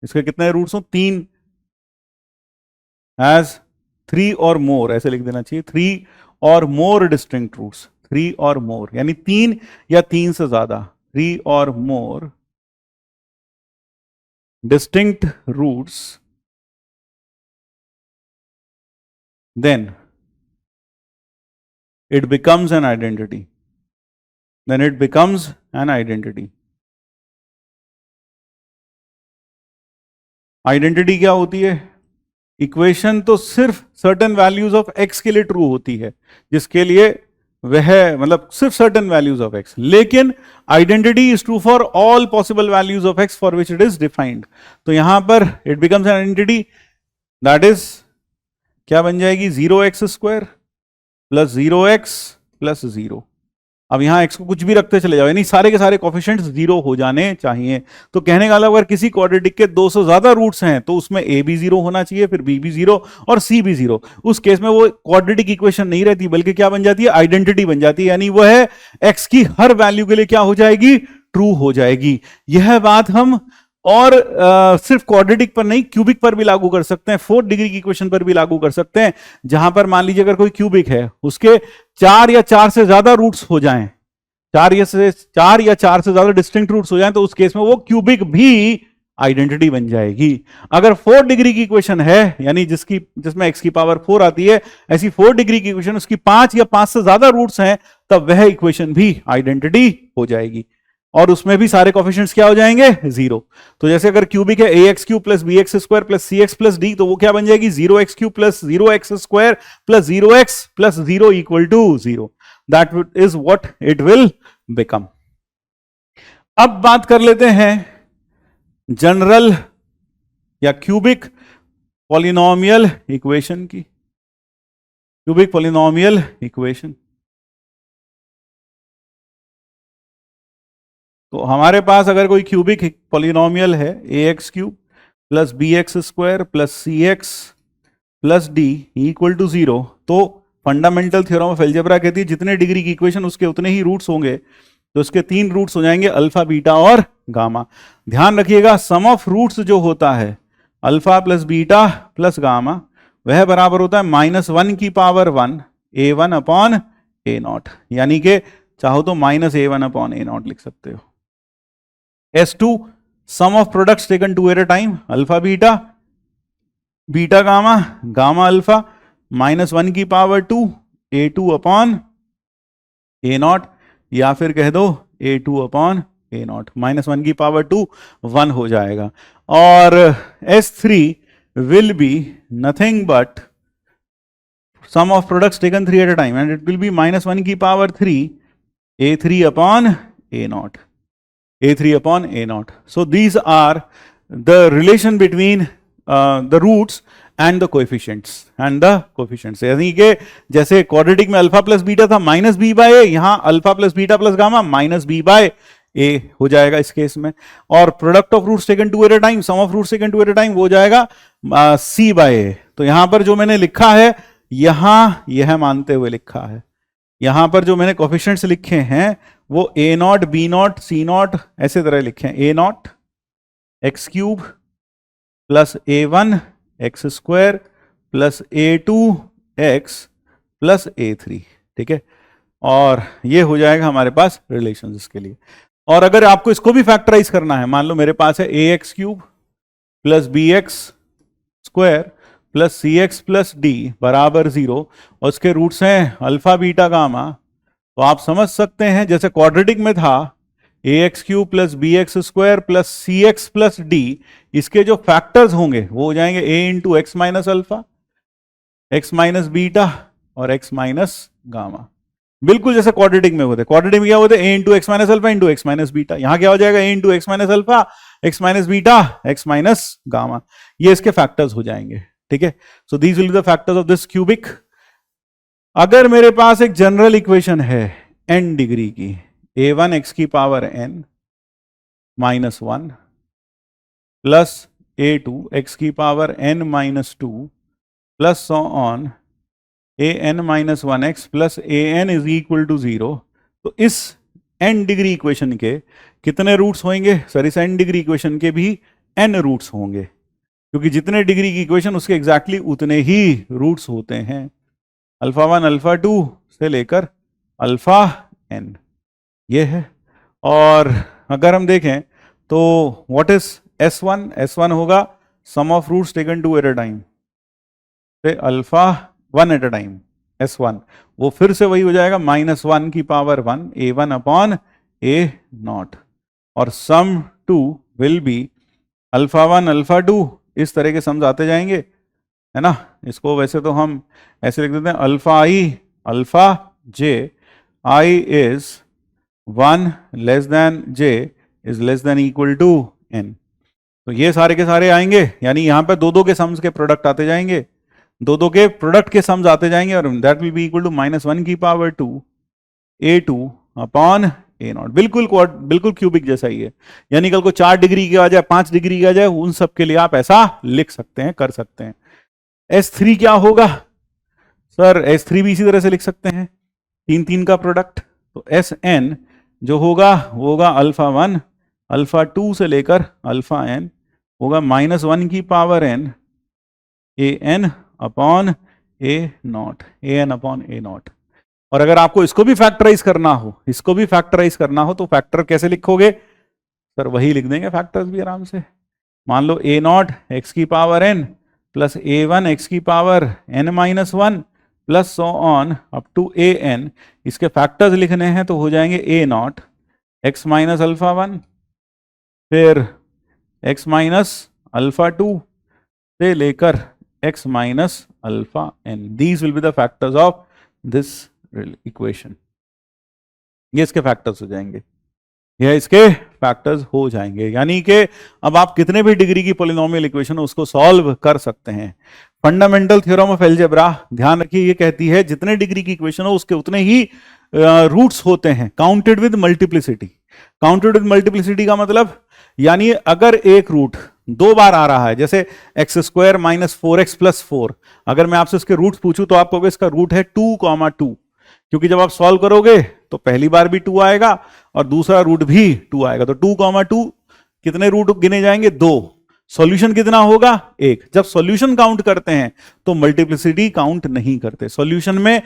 इसके कितने रूट्स हो? 3. Has 3 और मोर, ऐसे लिख देना चाहिए, 3 और मोर डिस्टिंक्ट रूट्स. 3 और मोर यानी 3 या 3 से ज्यादा. 3 और मोर distinct roots, then it becomes an identity. Identity क्या होती है? इक्वेशन तो सिर्फ सर्टेन वैल्यूज ऑफ एक्स के लिए ट्रू होती है, जिसके लिए वह मतलब सिर्फ सर्टेन वैल्यूज ऑफ एक्स, लेकिन identity is true for all possible values of x for which it is defined. तो यहां पर it becomes an identity, that is क्या बन जाएगी? 0x² plus 0x plus 0. अब यहां x को कुछ भी रखते चले जाओ, यानी सारे के सारे कोफिशिएंट्स 0 हो जाने चाहिए. तो कहने का अगर किसी क्वाड्रेटिक के 2 से ज्यादा रूट्स हैं तो उसमें a भी 0 होना चाहिए, फिर b भी 0 और c भी 0. उस केस में वो क्वाड्रेटिक इक्वेशन नहीं रहती, बल्कि क्या बन जाती है? आइडेंटिटी बन जाती है. यानी वह x की हर वैल्यू के लिए क्या हो जाएगी? ट्रू हो जाएगी. यह बात हम और सिर्फ क्वाड्रेटिक पर नहीं, क्यूबिक पर भी लागू कर सकते हैं, 4th डिग्री की इक्वेशन पर भी लागू कर सकते हैं. जहां पर मान लीजिए अगर कोई क्यूबिक है, उसके 4 या 4 से ज्यादा रूट्स हो जाएं, 4 या 4 से ज्यादा डिस्टिंक्ट रूट्स हो जाएं, तो उस केस में वो क्यूबिक भी आइडेंटिटी बन जाएगी. अगर 4th डिग्री की इक्वेशन है, यानी जिसमें x की पावर 4 आती है, ऐसी 4th डिग्री की इक्वेशन, उसकी 5 या 5 से ज्यादा रूट्स हैं, तब वह इक्वेशन भी आइडेंटिटी हो जाएगी. और उसमें भी सारे कोफिशिएंट्स क्या हो जाएंगे? 0. तो जैसे अगर क्यूबिक है ax³ plus bx² plus cx plus d, तो वो क्या बन जाएगी? 0x³ plus 0x² plus 0x plus 0 equal to 0. That is what it will become. अब बात कर लेते हैं जनरल या क्यूबिक पॉलिनोमियल इक्वेशन की. क्यूबिक पॉलिनोमियल इक्वेशन, तो हमारे पास अगर कोई क्यूबिक पॉलिनोमियल है ax³ plus bx² plus cx plus d equal to 0, तो फंडामेंटल थ्योरम ऑफ अलजेब्रा कहती है जितने डिग्री की इक्वेशन उसके उतने ही रूट्स होंगे. तो उसके 3 रूट्स हो जाएंगे, अल्फा, बीटा और गामा. ध्यान रखिएगा, सम ऑफ रूट्स जो होता है alpha plus beta plus gamma, वह बराबर होता है -1 की पावर 1 a1 अपॉन a0. यानी कि चाहो तो -a1 अपॉन a0 लिख सकते हो. S2 sum of products taken 2 at a time, alpha beta, beta gamma, gamma alpha, -1 की पावर 2 a2 अपॉन a0, या फिर कह दो a2 अपॉन a0. -1 की पावर 2 1 हो जाएगा. और S3 will be nothing but sum of products taken 3 at a time, and it will be -1 की power 3 a3 upon a0. a3 upon a0. So these are the relation between the roots and the coefficients. यानी कि जैसे quadratic में alpha plus beta था -b/a, यहां alpha plus beta plus gamma -b/a हो जाएगा इस केस में. और product of roots taken 2 at a time, sum of roots taken 2 at a time, वो हो जाएगा c/a. तो यहां पर जो मैंने लिखा है, यहां यह मानते हुए लिखा है, यहां पर जो मैंने कोफिशिएंट्स लिखे हैं वो a0, b0, c0 ऐसे तरह लिखे हैं. a0 x³ plus a1 x² plus a2 x plus a3. ठीक है, और ये हो जाएगा हमारे पास रिलेशन इसके लिए. और अगर आपको इसको भी फैक्टराइज करना है, मान लो मेरे पास है ax³ plus bx² plus cx plus d बराबर 0, और उसके रूट्स हैं अल्फा, बीटा, गामा. तो आप समझ सकते हैं जैसे क्वाड्रेटिक में था ax³ plus bx² plus cx plus d, इसके जो फैक्टर्स होंगे वो हो जाएंगे a into x minus alpha, x minus beta और x माइनस गामा. बिल्कुल जैसे क्वाड्रेटिक में होते. क्वाड्रेटिक में क्या होते? a into x minus alpha into x minus beta. यहां क्या हो जाएगा? a into x minus alpha, x minus beta, x minus gamma. ये इसके फैक्टर्स हो जाएंगे. ठीक है, so these will be the factors of this cubic. अगर मेरे पास एक जनरल इक्वेशन है n डिग्री की, a1 x की power n minus 1 plus a2 x की power n minus 2 plus so on an minus 1x plus an is equal to 0। तो इस n degree equation के कितने रूट्स होंगे सर? इस n डिग्री इक्वेशन के भी n रूट्स होंगे, क्योंकि जितने डिग्री की इक्वेशन उसके एग्जैक्टली उतने ही रूट्स होते हैं, अल्फा 1 अल्फा 2 से लेकर अल्फा n, ये है। और अगर हम देखें तो व्हाट इज S1? S1 होगा sum of roots taken 2 at a time, alpha 1 at a time S1, वो फिर से वही हो जाएगा माइनस 1 की पावर 1 a1 अपॉन a0, और सम 2 विल बी अल्फा 1 अल्फा 2, इस तरह के सम्स आते जाएंगे, है ना। इसको वैसे तो हम ऐसे लिख देते हैं alpha j i is 1 less than j is less than equal to n। तो ये सारे के सारे आएंगे, यानी यहां पे दो दो के सम्स के प्रोडक्ट आते जाएंगे, दो दो के प्रोडक्ट के सम्स आते जाएंगे, और that will be equal to minus 1 की पावर 2 a2 अपॉन a0। बिल्कुल क्यूबिक जैसा ही है, यानी कल को 4 डिग्री की आ जाए, 5 डिग्री की आ जाए, उन सब के लिए आप ऐसा लिख सकते हैं, कर सकते हैं। S3 क्या होगा सर? S3 भी इसी तरह से लिख सकते हैं, 3 का प्रोडक्ट। तो Sn जो होगा वो होगा अल्फा 1 अल्फा 2 से लेकर अल्फा n होगा माइनस 1 की power n an upon a0। और अगर आपको इसको भी फैक्टराइज करना हो, तो फैक्टर कैसे लिखोगे सर? वही लिख देंगे फैक्टर्स भी आराम से। मान लो a0 x की power n plus a1 x की power n minus 1 plus so on up to an, इसके फैक्टर्स लिखने हैं तो हो जाएंगे a0 x माइनस अल्फा 1 फिर x माइनस अल्फा 2 से लेकर x minus alpha n। These will be the factors of this equation. ये इसके फैक्टर्स हो जाएंगे, यह इसके फैक्टर्स हो जाएंगे, यानी कि अब आप कितने भी डिग्री की पॉलिनोमियल इक्वेशन उसको सॉल्व कर सकते हैं। फंडामेंटल थ्योरम ऑफ अलजेब्रा ध्यान रखिए, ये कहती है जितने डिग्री की इक्वेशन हो उसके उतने ही रूट्स होते हैं, counted with multiplicity. Counted with multiplicity का मतलब, यानी अगर एक रूट 2 बार आ रहा है, जैसे x square minus 4x plus 4, अगर मैं आपसे इसके रूट्स पूछूं तो आप कहोगे इसका रूट है 2,2, क्योंकि जब आप सॉल्व करोगे तो पहली बार भी 2 आएगा और दूसरा रूट भी 2 आएगा, तो 2,2 कितने रूट गिने जाएंगे? 2। सॉल्यूशन कितना होगा? 1। जब सॉल्यूशन काउंट करते हैं तो मल्टीप्लिसिटी काउंट नहीं करते। सॉल्यूशन में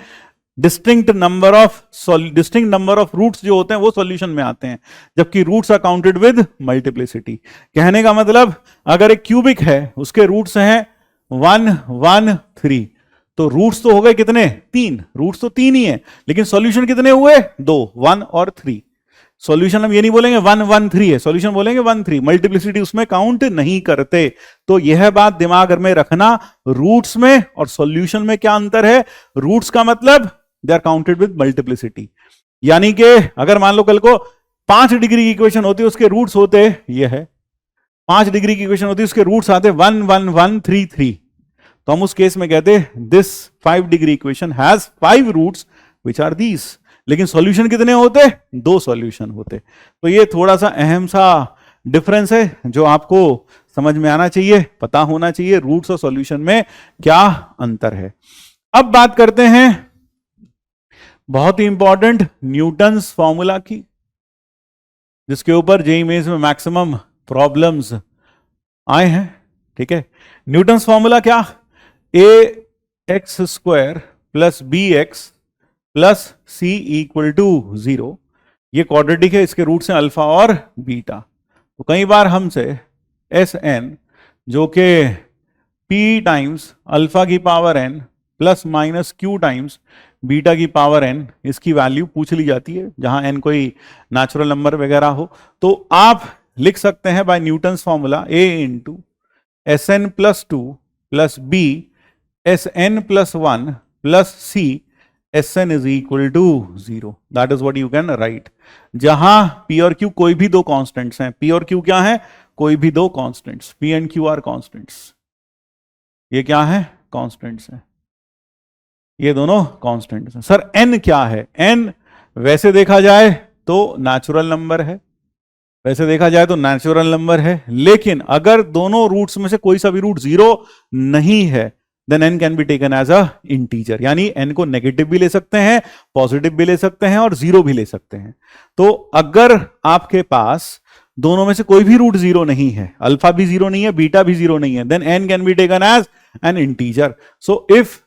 डिस्टिंक्ट नंबर ऑफ रूट्स जो होते हैं वो सॉल्यूशन में आते हैं, जबकि roots are counted with multiplicity. कहने का मतलब, अगर एक क्यूबिक है उसके रूट्स हैं 1 1 3, तो रूट्स तो हो गए कितने? 3। रूट्स तो 3 ही है, लेकिन सॉल्यूशन कितने हुए? 2, 1 और 3। सॉल्यूशन हम ये नहीं बोलेंगे 1 1 3 है, सॉल्यूशन बोलेंगे 1 3। मल्टीप्लिसिटी उसमें काउंट नहीं करते। तो यह बात दिमाग में रखना, रूट्स में और सॉल्यूशन में क्या अंतर है। रूट्स का मतलब they are counted with multiplicity, यानी कि अगर मान लो कल को 5 डिग्री की इक्वेशन होती है, उसके रूट्स होते ये है, 5 डिग्री की इक्वेशन होती है, उसके रूट्स आते 1 1 1 3 3, तो हम उस केस में कहते this 5 degree equation has 5 roots which are these. लेकिन सॉल्यूशन कितने होते? 2 सॉल्यूशन होते। तो ये थोड़ा सा अहम सा डिफरेंस है जो आपको समझ में आना चाहिए, पता होना चाहिए, रूट्स और सॉल्यूशन में क्या अंतर है। अब बात करते हैं बहुत ही इंपॉर्टेंट न्यूटन्स फॉर्मूला की, जिसके ऊपर जेईई मेंस में मैक्सिमम प्रॉब्लम्स आए हैं। ठीक है, न्यूटन्स फॉर्मूला क्या? ax² plus bx plus c equal to 0। ये क्वाड्रेटिक है, इसके रूट्स हैं अल्फा और बीटा। तो कई बार हमसे Sn जो कि p टाइम्स अल्फा की power n plus minus q times beta की पावर n, इसकी वैल्यू पूछ ली जाती है, जहां n कोई नेचुरल नंबर वगैरह हो। तो आप लिख सकते हैं by Newton's formula a into Sn plus 2 plus b Sn plus 1 plus c Sn is equal to 0. That is what you can write. जहां P और Q कोई भी 2 कांस्टेंट्स हैं। P और Q क्या है? कोई भी 2 constants. P and Q are constants. ये क्या है? कांस्टेंट्स हैं। ये दोनों कांस्टेंट्स हैं। सर n क्या है? n वैसे देखा जाए तो नेचुरल नंबर है, वैसे देखा जाए तो नेचुरल नंबर है, लेकिन अगर दोनों रूट्स में से कोई सा भी रूट 0 नहीं है then n can be taken as a integer, यानी n को नेगेटिव भी ले सकते हैं, पॉजिटिव भी ले सकते हैं और 0 भी ले सकते हैं। तो अगर आपके पास दोनों में से कोई भी रूट 0 नहीं है, अल्फा भी 0 नहीं है, बीटा भी 0 नहीं है, then n can be taken as an integer. So if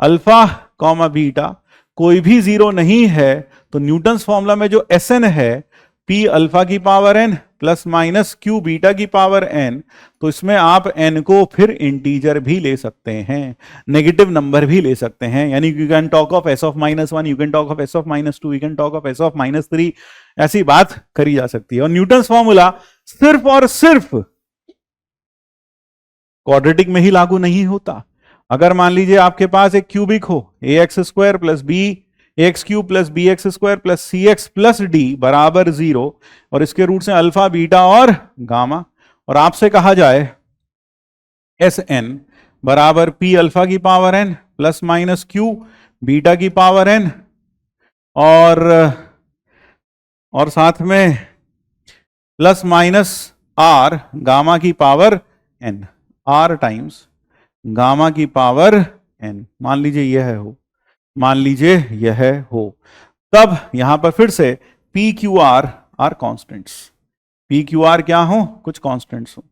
alpha comma beta कोई भी 0 नहीं है तो न्यूटन्स फॉर्मूला में जो Sn है p अल्फा की power n plus minus q beta की पावर n, तो इसमें आप n को फिर इंटीजर भी ले सकते हैं, नेगेटिव नंबर भी ले सकते हैं, यानी you can talk of s of -1, you can talk of s of -2, you can talk of s of -3, ऐसी बात करी जा सकती है। और न्यूटन्स फॉर्मूला सिर्फ और सिर्फ क्वाड्रेटिक में ही लागू नहीं होता। अगर मान लीजिए आपके पास एक क्यूबिक हो, ax² plus ax³ plus bx² plus cx plus d बराबर 0 और इसके रूट्स हैं अल्फा, बीटा और गामा, और आपसे कहा जाए Sn बराबर p अल्फा की power n plus minus q beta की पावर n और साथ में प्लस माइनस r गामा की power n, r times gamma की पावर n, मान लीजिए यह हो, मान लीजिए यह हो, तब यहां पर फिर से p q r are constants, p q r क्या हो, कुछ कॉन्स्टेंट्स हो,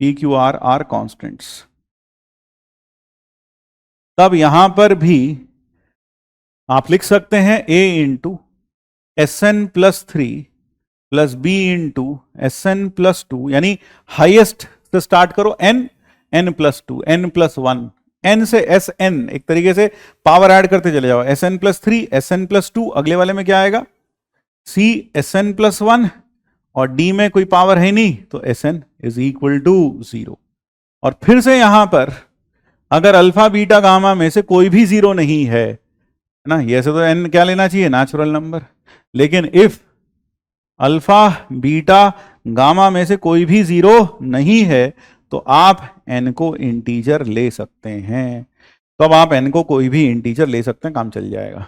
p q r are constants, तब यहां पर भी आप लिख सकते हैं a into Sn plus 3 plus b into Sn plus 2, यानी हाइएस्ट से स्टार्ट करो n plus 2, n plus 1, n से Sn, एक तरीके से पावर ऐड करते चले जाओ, Sn प्लस 3, Sn प्लस 2, अगले वाले में क्या आएगा c Sn प्लस 1, और d में कोई पावर है नहीं तो Sn इज इक्वल टू 0। और फिर से यहां पर अगर अल्फा बीटा गामा में से कोई भी 0 नहीं है ना, ये से तो n क्या लेना चाहिए, नेचुरल नंबर, लेकिन इफ अल्फा बीटा गामा में से कोई भी 0 नहीं है तो आप n को इंटीजर ले सकते हैं, तो अब आप n को कोई भी इंटीजर ले सकते हैं, काम चल जाएगा।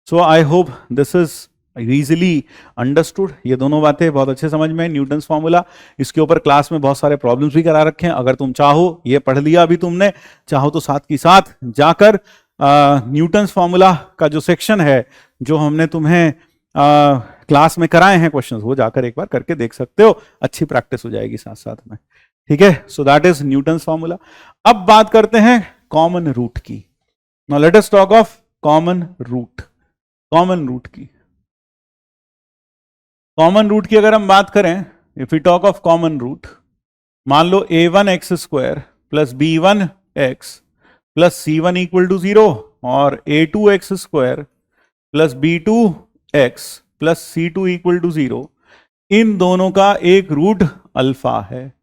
So I hope this is easily understood, ये दोनों बातें बहुत अच्छे समझ में, न्यूटन्स फॉर्मूला, इसके ऊपर क्लास में बहुत सारे प्रॉब्लम्स भी करा रखे हैं, अगर तुम चाहो, ये पढ़ लिया अभी तुमने, चाहो तो साथ की साथ जाकर न्यूटन्स फॉर्मूला का जो सेक्शन है, जो हमने तुम्हें क्लास में कराए हैं क्वेश्चंस, वो जाकर एक बार करके देख सकते हो, अच्छी प्रैक्टिस हो जाएगी साथ साथ में, ठीक है। So that is Newton's formula. अब बात करते हैं कॉमन रूट की। Now let us talk of common root. Common root की, कॉमन रूट की अगर हम बात करें, if you talk of common root, मान लो a1x² plus b1x plus c1 equal to 0 और a2x² plus b2x plus c2 equal to 0, इन दोनों का एक रूट अल्फा है,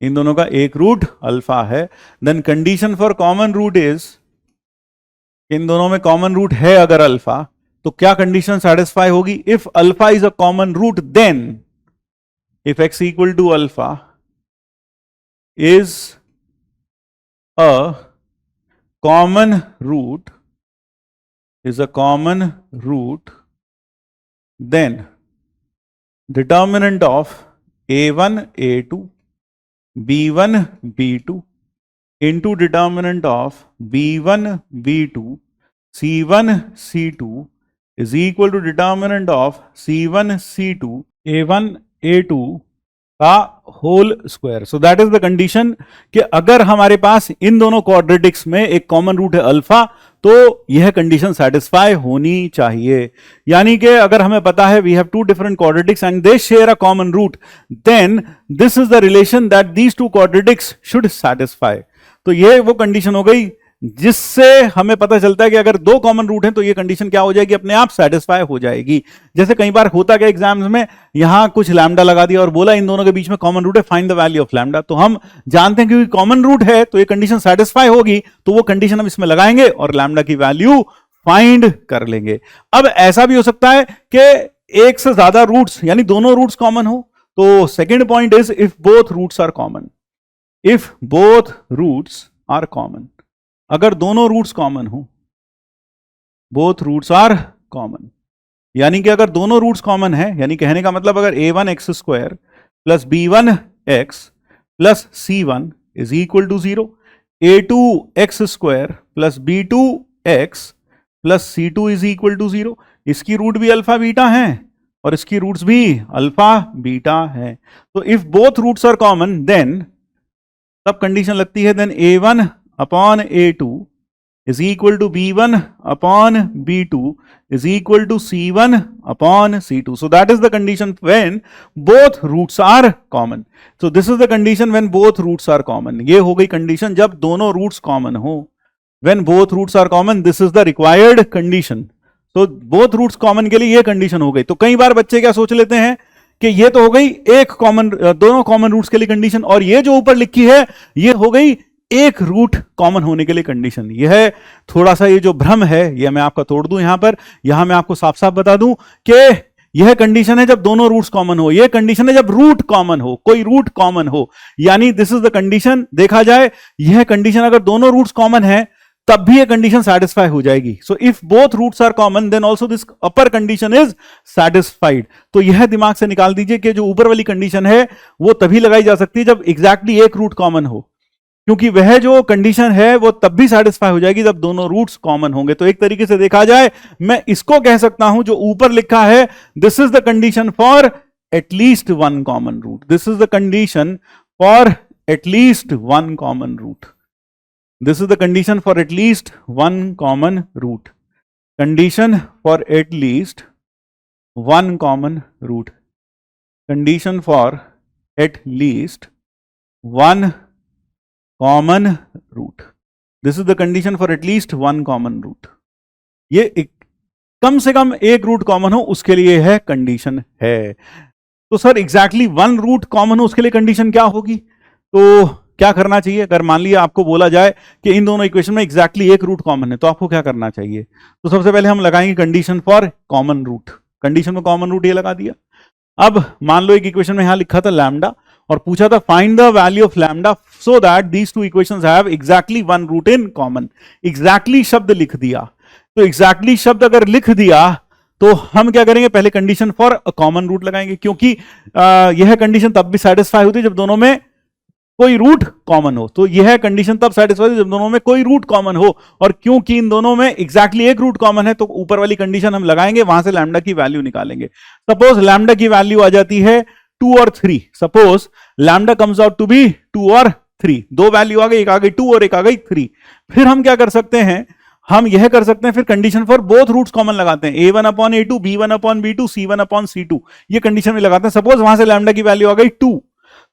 इन दोनों का एक रूट अल्फा है, then condition for common root is, इन दोनों में कॉमन रूट है अगर अल्फा, तो क्या कंडीशन सेटिस्फाई होगी, if alpha is a common root then if x equal to alpha is a common root, is a common root, then determinant of a1 a2 b1 b2 into determinant of b1 b2 c1 c2 is equal to determinant of c1 c2 a1 a2 का whole square. So that is the condition कि अगर हमारे पास इन दोनों quadratics में एक common root है alpha, तो यह कंडीशन सेटिस्फाई होनी चाहिए। यानी कि अगर हमें पता है we have two different quadratics and they share a common root, then this is the relation that these two quadratics should satisfy. तो यह वो कंडीशन हो गई जिससे हमें पता चलता है कि अगर दो कॉमन रूट हैं तो ये कंडीशन क्या हो जाएगी, अपने आप सेटिस्फाई हो जाएगी। जैसे कई बार होता क्या एग्जाम्स में, यहां कुछ लैम्डा लगा दिया और बोला इन दोनों के बीच में कॉमन रूट है, find the value of lambda. तो हम जानते हैं कि कॉमन रूट है तो ये कंडीशन सेटिस्फाई होगी, तो वो कंडीशन हम इसमें लगाएंगे और लैम्डा की वैल्यू फाइंड कर लेंगे। अब ऐसा भी हो सकता है कि एक से ज्यादा रूट्स यानी दोनों रूट्स कॉमन हो, तो second point is if both roots are common, if both roots are common, अगर दोनों रूट्स कॉमन हो, बोथ रूट्स आर कॉमन, यानी कि अगर दोनों रूट्स कॉमन है, यानी कहने का मतलब अगर a1 x square plus b1 x plus c1 is equal to 0, a2 x square plus b2 x plus c2 is equal to 0, इसकी रूट भी अल्फा बीटा है और इसकी रूट्स भी अल्फा बीटा है। तो if both roots are common then तब condition लगती है then a1 upon a2 is equal to b1 upon b2 is equal to c1 upon c2. So that is the condition when both roots are common. So this is the condition when both roots are common. ये हो गई condition जब दोनों roots common हो। When both roots are common, this is the required condition. So both roots common के लिए ये condition हो गई। तो कई बार बच्चे क्या सोच लेते हैं कि ये तो हो गई एक कॉमन, दोनों कॉमन रूट्स के लिए कंडीशन, और ये जो ऊपर लिखी है ये हो गई एक रूट कॉमन होने के लिए कंडीशन। यह थोड़ा सा ये जो भ्रम है यह मैं आपका तोड़ दूं। यहां मैं आपको साफ साफ बता दूं कि यह कंडीशन है जब दोनों रूट्स कॉमन हो, यह कंडीशन है जब रूट कॉमन हो, कोई रूट कॉमन हो, यानी दिस इज द कंडीशन। देखा जाए यह कंडीशन अगर दोनों रूट्स कॉमन है तब भी यह कंडीशन सेटिस्फाई हो जाएगी। So if both roots are common then also this upper condition is satisfied. तो यह दिमाग से निकाल दीजिए कि जो ऊपर वाली कंडीशन है वो तभी लगाई जा सकती है जब एग्जैक्टली एक रूट कॉमन हो, क्योंकि वह जो कंडीशन है वो तब भी सेटिस्फाई हो जाएगी जब दोनों रूट्स कॉमन होंगे। तो एक तरीके से देखा जाए मैं इसको कह सकता हूं जो ऊपर लिखा है this is the condition for at least one common root, this is the condition for at least one common root, this is the condition for at least one common root, condition for at least one common root, condition for at least one common root, this is the condition for at least one common root. ये कम से कम एक root common हो उसके लिए है condition है। तो sir exactly one root common हो उसके लिए कंडीशन क्या होगी? तो क्या करना चाहिए? अगर मान लिया आपको बोला जाए कि इन दोनों इक्वेशन में एग्जैक्टली एक रूट कॉमन है तो आपको क्या करना चाहिए? तो सबसे पहले हम लगाएंगे condition for common root. Condition में कॉमन रूट ये लगा दिया। अब मान लो एक इक्वेशन में यहां लिखा था लैम्डा और पूछा था find the value of lambda so that these two equations have exactly one root in common. Exactly शब्द लिख दिया। तो एग्जैक्टली शब्द अगर लिख दिया तो हम क्या करेंगे? पहले condition for a common root लगाएंगे, क्योंकि यह कंडीशन तब भी सेटिस्फाई होती है जब दोनों में कोई रूट कॉमन हो। तो यह कंडीशन तब सेटिस्फाई जब दोनों में कोई रूट कॉमन हो, और क्योंकि इन दोनों में एग्जैक्टली एक रूट कॉमन है तो ऊपर वाली कंडीशन हम लगाएंगे, वहां से लैम्डा की वैल्यू निकालेंगे। सपोज लैम्डा की वैल्यू आ जाती है 2 और 3। Suppose lambda comes out to be 2 और 3, दो वैल्यू आ गई, एक आ गई 2 और एक आ गई 3। फिर हम क्या कर सकते हैं? हम यह कर सकते हैं फिर condition for both roots common लगाते हैं, a1 upon a2, b1 upon b2, c1 upon c2, ये कंडीशन में लगाते हैं। सपोज वहां से लैम्डा की वैल्यू आ गई 2,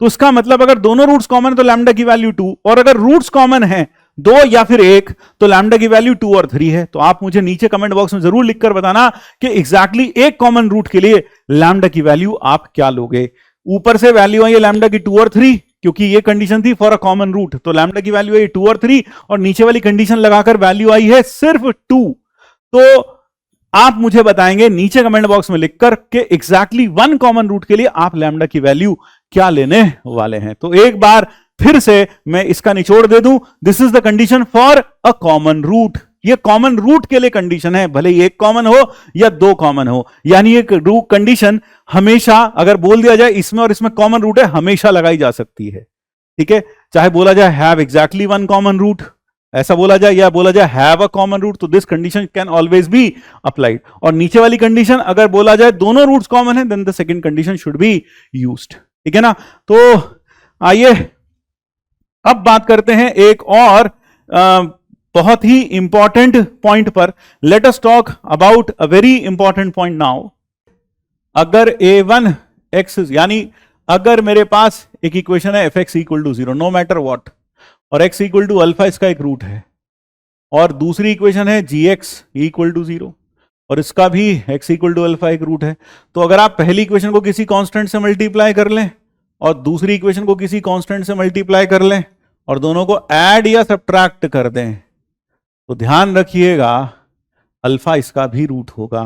तो इसका मतलब अगर दोनों रूट्स कॉमन है तो लैम्डा की वैल्यू 2, और अगर रूट्स कॉमन है 2 या फिर 1 तो लैम्डा की वैल्यू 2 और 3 है। तो आप मुझे नीचे कमेंट बॉक्स में जरूर लिखकर बताना कि एग्जैक्टली एक कॉमन रूट के लिए लैम्डा की वैल्यू आप क्या लोगे। ऊपर से वैल्यू आई है लैम्डा की 2 और 3, क्योंकि ये कंडीशन थी फॉर अ कॉमन रूट, तो लैम्डा की वैल्यू आई 2 और 3, और नीचे वाली कंडीशन लगाकर वैल्यू आई है सिर्फ 2। तो आप मुझे बताएंगे नीचे कमेंट बॉक्स में लिखकर कि एग्जैक्टली वन कॉमन रूट के लिए आप लैम्डा की वैल्यू क्या लेने वाले हैं। तो एक बार फिर से मैं इसका निचोड़ दे दूं, this is the condition for a common root. ये कॉमन रूट के लिए कंडीशन है, भले ही एक कॉमन हो या दो कॉमन हो, यानी एक कंडीशन हमेशा अगर बोल दिया जाए इसमें और इसमें कॉमन रूट है हमेशा लगाई जा सकती है। ठीक है, चाहे बोला जाए have exactly one common root, ऐसा बोला जाए, या बोला जाए हैव अ कॉमन रूट, तो this condition can always be applied. और नीचे वाली कंडीशन अगर बोला जाए दोनों रूट्स कॉमन है then the second condition should be used. ठीक है ना? तो आइए अब बात करते हैं एक और बहुत ही इंपॉर्टेंट पॉइंट पर। Late us talk about a very important point now. अगर a1 x, यानी अगर मेरे पास एक इक्वेशन है f(x) = 0 नो मैटर व्हाट, और x = अल्फा इसका एक रूट है, और दूसरी इक्वेशन है gx = 0 और इसका भी x = अल्फा एक रूट है, तो अगर आप पहली इक्वेशन को किसी कांस्टेंट से मल्टीप्लाई कर लें और दूसरी इक्वेशन को किसी कांस्टेंट से मल्टीप्लाई कर लें और दोनों को ऐड या सब्ट्रैक्ट कर दें, तो ध्यान रखिएगा अल्फा इसका भी रूट होगा।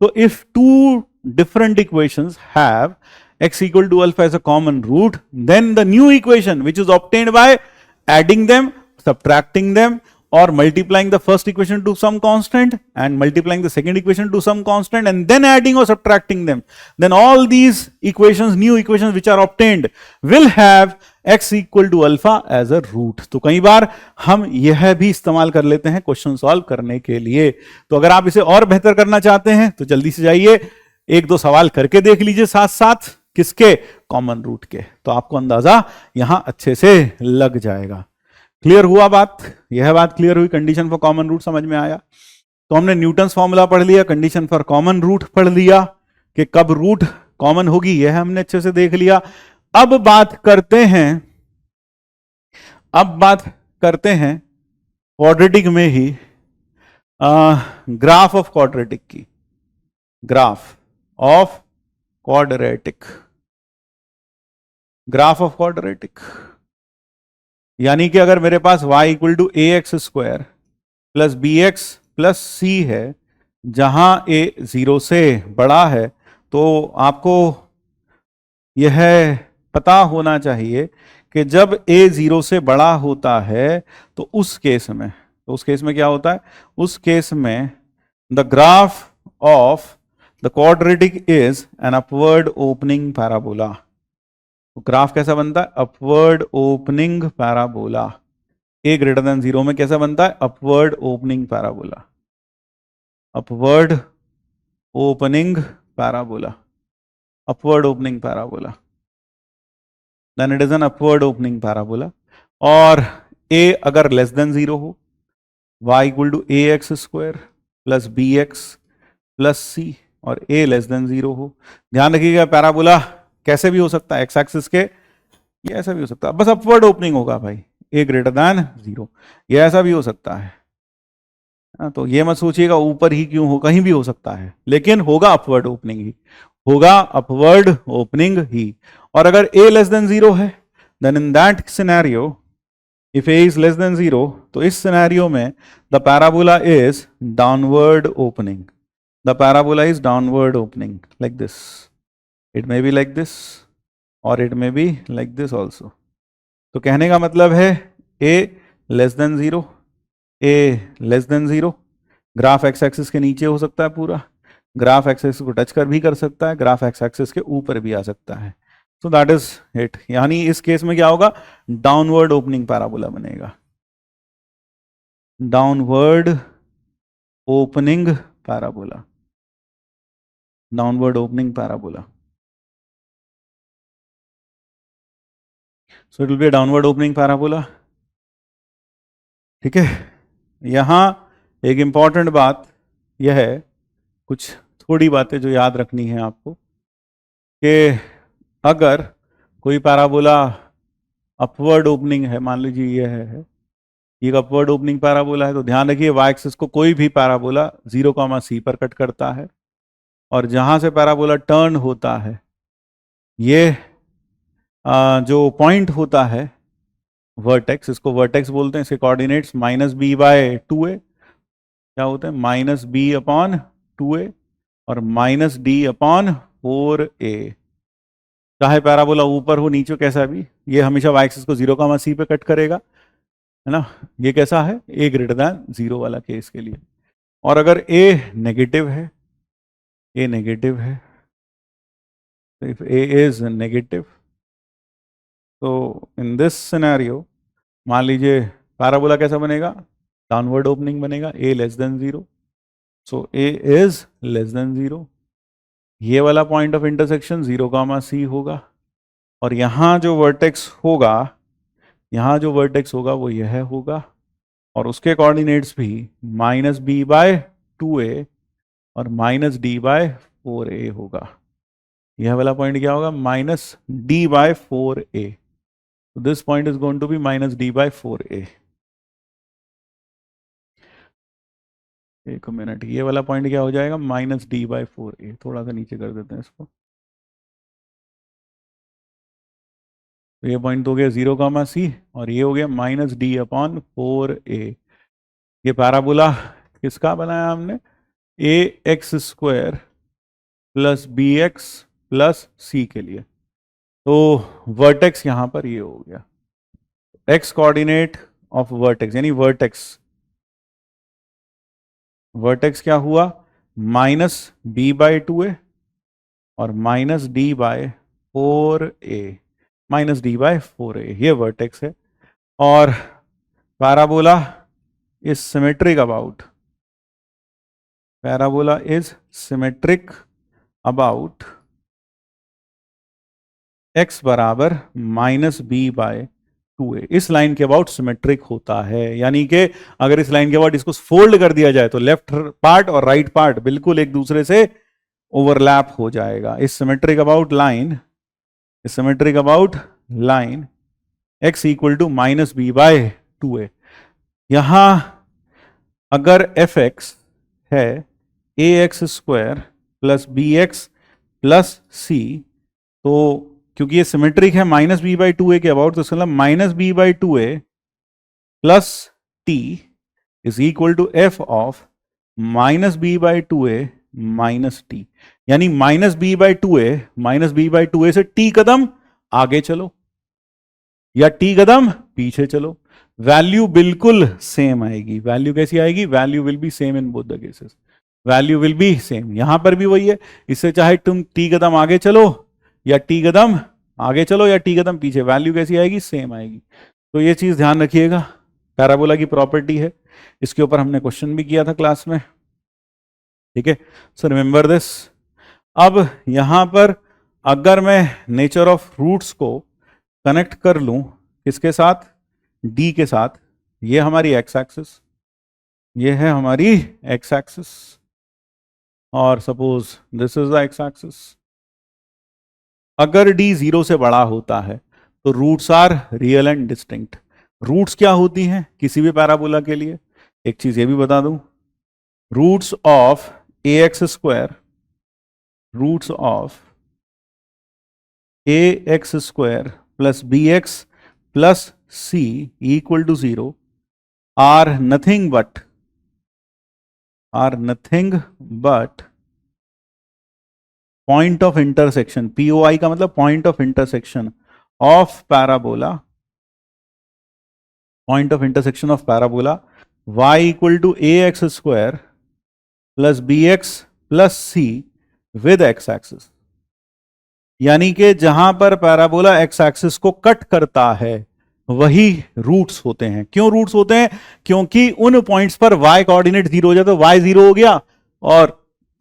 तो if two different equations have x = alpha as a common root, then the new equation which is obtained by adding them, subtracting them or multiplying the first equation to some constant and multiplying the second equation to some constant and then adding or subtracting them, then all these equations, new equations which are obtained, will have x equal to alpha as a root. तो कई बार हम यह भी इस्तेमाल कर लेते हैं question solve करने के लिए. तो अगर आप इसे और बेहतर करना चाहते हैं तो जल्दी से जाइए, एक दो सवाल करके देख लीजिए साथ साथ, किसके, कॉमन रूट के, तो आपको अंदाजा यहां अच्छे से लग जाएगा. क्लियर हुआ बात, यह बात क्लियर हुई, कंडीशन फॉर कॉमन रूट समझ में आया. तो हमने न्यूटन्स फॉर्मूला पढ़ लिया, कंडीशन फॉर कॉमन रूट पढ़ लिया कि कब रूट कॉमन होगी, यह हमने अच्छे से देख लिया. अब बात करते हैं क्वाड्रेटिक में ही ग्राफ ऑफ क्वाड्रेटिक की, graph of quadratic, graph of quadratic. यानी कि अगर मेरे पास y equal to a x square plus b x plus c है, जहां a 0 से बड़ा है, तो आपको यह पता होना चाहिए कि जब a 0 से बड़ा होता है तो उस केस में क्या होता है, उस केस में the graph of the quadratic is an upward opening parabola. तो ग्राफ कैसा बनता है, upward opening parabola. a greater than 0 में कैसा बनता है, upward opening parabola, upward opening parabola, upward opening parabola. Then it is an upward opening parabola. और a अगर लेस देन 0 हो, y equal to a x square plus b x plus c, और a less than 0 हो. ध्यान रखिएगा parabola कैसे भी हो सकता है, एक्स एक्सिस के, ये ऐसा भी हो सकता है, बस अपवर्ड ओपनिंग होगा भाई, a ग्रेटर देन 0. ये ऐसा भी हो सकता है, तो ये मत सोचिएगा ऊपर ही क्यों हो, कहीं भी हो सकता है, लेकिन होगा अपवर्ड ओपनिंग ही, होगा अपवर्ड ओपनिंग ही. और अगर a लेस देन 0 है, then in that scenario, if a is less than 0, तो इस सिनेरियो में the parabola is downward opening, the parabola is downward opening like this. It may be like this or it may be like this also. तो कहने का मतलब है a less than 0, a less than 0, graph x axis के नीचे हो सकता है पूरा, ग्राफ एक्स एक्सिस को टच कर भी कर सकता है, ग्राफ एक्स एक्सिस के ऊपर भी आ सकता है. So that is it. यानी इस केस में क्या होगा, डाउनवर्ड ओपनिंग पैराबोला बनेगा, downward opening parabola, downward opening parabola. So it will be a downward opening parabola. ठीक है. यहां एक इंपॉर्टेंट बात यह है, कुछ थोड़ी बातें जो याद रखनी है आपको, कि अगर कोई पैराबोला अपवर्ड ओपनिंग है, मान लीजिए यह है, ये अपवर्ड ओपनिंग पैराबोला है, तो ध्यान रखिए वाई एक्सिस को कोई भी पैराबोला 0, c पर कट करता है, और जहां से पैराबोला टर्न होता है, ये जो पॉइंट होता है वर्टेक्स, इसको वर्टेक्स बोलते हैं, इसके कोऑर्डिनेट्स -b/2a क्या होते हैं, -b/2a और -d/4a. चाहे पैराबोला ऊपर हो नीचे कैसा भी, ये हमेशा वाई एक्सिस को 0, c पे कट करेगा, है ना. ये कैसा है, a ग्रेटर देन 0 वाला केस के लिए. और अगर a नेगेटिव है, a नेगेटिव है, इफ a इज नेगेटिव, तो इन दिस सिनेरियो मान लीजिए पैराबोला कैसा बनेगा, डाउनवर्ड ओपनिंग बनेगा, a less than 0. So a is less than 0. ये वाला पॉइंट ऑफ इंटरसेक्शन 0, c होगा, और यहाँ जो वर्टेक्स होगा, यहाँ जो वर्टेक्स होगा वो यह होगा, और उसके कोऑर्डिनेट्स भी -b/2a और -d/4a होगा. यह वाला पॉइंट क्या होगा, -d/4a. So this point is going to be -d/4a. एक मिनट, ये वाला पॉइंट क्या हो जाएगा, -d/4a. थोड़ा सा नीचे कर देते हैं इसको. तो ये पॉइंट हो गया 0, c, और ये हो गया -d/4a. ये पैराबोला किसका बनाया हमने, ax² plus bx plus c के लिए. तो वर्टेक्स यहां पर ये हो गया, x कोऑर्डिनेट ऑफ वर्टेक्स, यानी वर्टेक्स वर्टेक्स क्या हुआ, -b/2a और -d/4a, -d/4a, ये वर्टेक्स है। और parabola is symmetric about, parabola is symmetric about x बराबर -b/2a, इस लाइन के अबाउट सिमेट्रिक होता है। यानी कि अगर इस लाइन के अबाउट इसको फोल्ड कर दिया जाए तो लेफ्ट पार्ट और राइट पार्ट बिल्कुल एक दूसरे से ओवरलैप हो जाएगा। Is symmetric about line, is symmetric about line x equal to -b/2a। यहां अगर fx है ax² plus bx plus c, तो क्योंकि ये सिमेट्रिक है -b/2a के अबाउट, तो इसका मतलब -b/2a plus t is equal to f of -b/2a minus t. यानी -b/2a से t कदम आगे चलो या t कदम पीछे चलो, वैल्यू बिल्कुल सेम आएगी। वैल्यू कैसी आएगी, value will be same in both the cases, value will be same. यहां पर भी वही है, इससे चाहे तुम t कदम आगे चलो या t कदम आगे चलो या t कदम पीछे, वैल्यू कैसी आएगी, सेम आएगी। तो ये चीज ध्यान रखिएगा, पैराबोला की प्रॉपर्टी है, इसके ऊपर हमने क्वेश्चन भी किया था क्लास में, ठीक है। So remember this. अब यहां पर अगर मैं नेचर ऑफ रूट्स को कनेक्ट कर लूं किसके साथ, d के साथ, ये हमारी x एक्सिस, ये है हमारी x एक्सिस, और suppose this is the x axis. अगर d 0 से बड़ा होता है तो roots are real and distinct. रूट्स क्या होती हैं किसी भी पैराबोला के लिए, एक चीज ये भी बता दूं, roots of ax², roots of ax² plus bx plus c equal to 0 are nothing but point of intersection, POI का मतलब point of intersection of parabola, point of intersection of parabola y equal to ax² plus bx plus c with x axis. यानी कि जहां पर parabola x axis को cut करता है वही रूट्स होते हैं। क्यों रूट्स होते हैं, क्योंकि उन पॉइंट्स पर y कोऑर्डिनेट 0 हो जाए तो y 0 हो गया और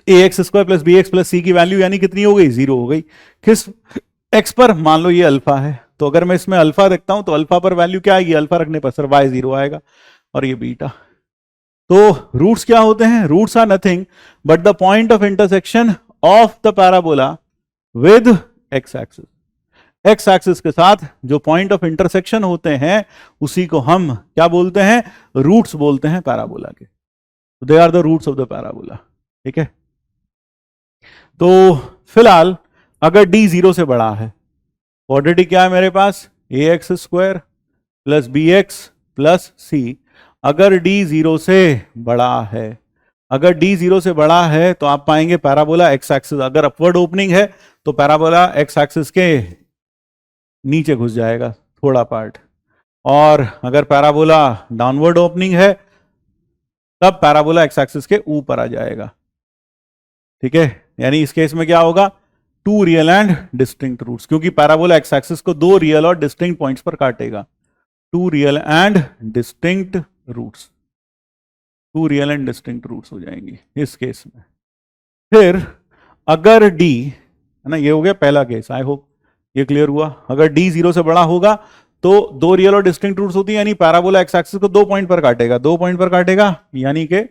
ax² plus bx plus c की वैल्यू यानी कितनी हो गई, 0 हो गई। किस x पर, मान लो ये अल्फा है, तो अगर मैं इसमें अल्फा देखता हूं तो अल्फा पर वैल्यू क्या आएगी, अल्फा रखने पर सर y 0 आएगा और ये बीटा। तो रूट्स क्या होते हैं, roots are nothing but the point of intersection of the parabola with x axis. x axis के साथ जो पॉइंट ऑफ इंटरसेक्शन होते हैं उसी को हम क्या बोलते हैं, रूट्स बोलते हैं पैराबोला के। They are the roots of the parabola, ठीक है। तो फिलहाल अगर d 0 से बड़ा है, क्वाड्रेटिक क्या है मेरे पास, ax² plus bx plus c। अगर d 0 से बड़ा है, अगर d 0 से बड़ा है तो आप पाएंगे पैराबोला x एक्सिस, अगर अपवर्ड ओपनिंग है तो पैराबोला x एक्सिस के नीचे घुस जाएगा थोड़ा पार्ट, और अगर पैराबोला डाउनवर्ड ओपनिंग है तब पैराबोला x एक्सिस के ऊपर आ जाएगा, ठीक है। यानी इस केस में क्या होगा, two real and distinct roots, क्योंकि पैराबोला x एक्सिस को दो रियल और डिस्टिंक्ट पॉइंट्स पर काटेगा। Two real and distinct roots, two real and distinct roots हो जाएंगी इस केस में। फिर अगर d है ना, ये हो गया पहला केस, आई होप ये क्लियर हुआ। अगर d 0 से बड़ा होगा तो दो रियल और डिस्टिंक्ट रूट्स होती है, यानी पैराबोला x एक्सिस को दो पॉइंट पर काटेगा, दो पॉइंट पर काटेगा, यानी कि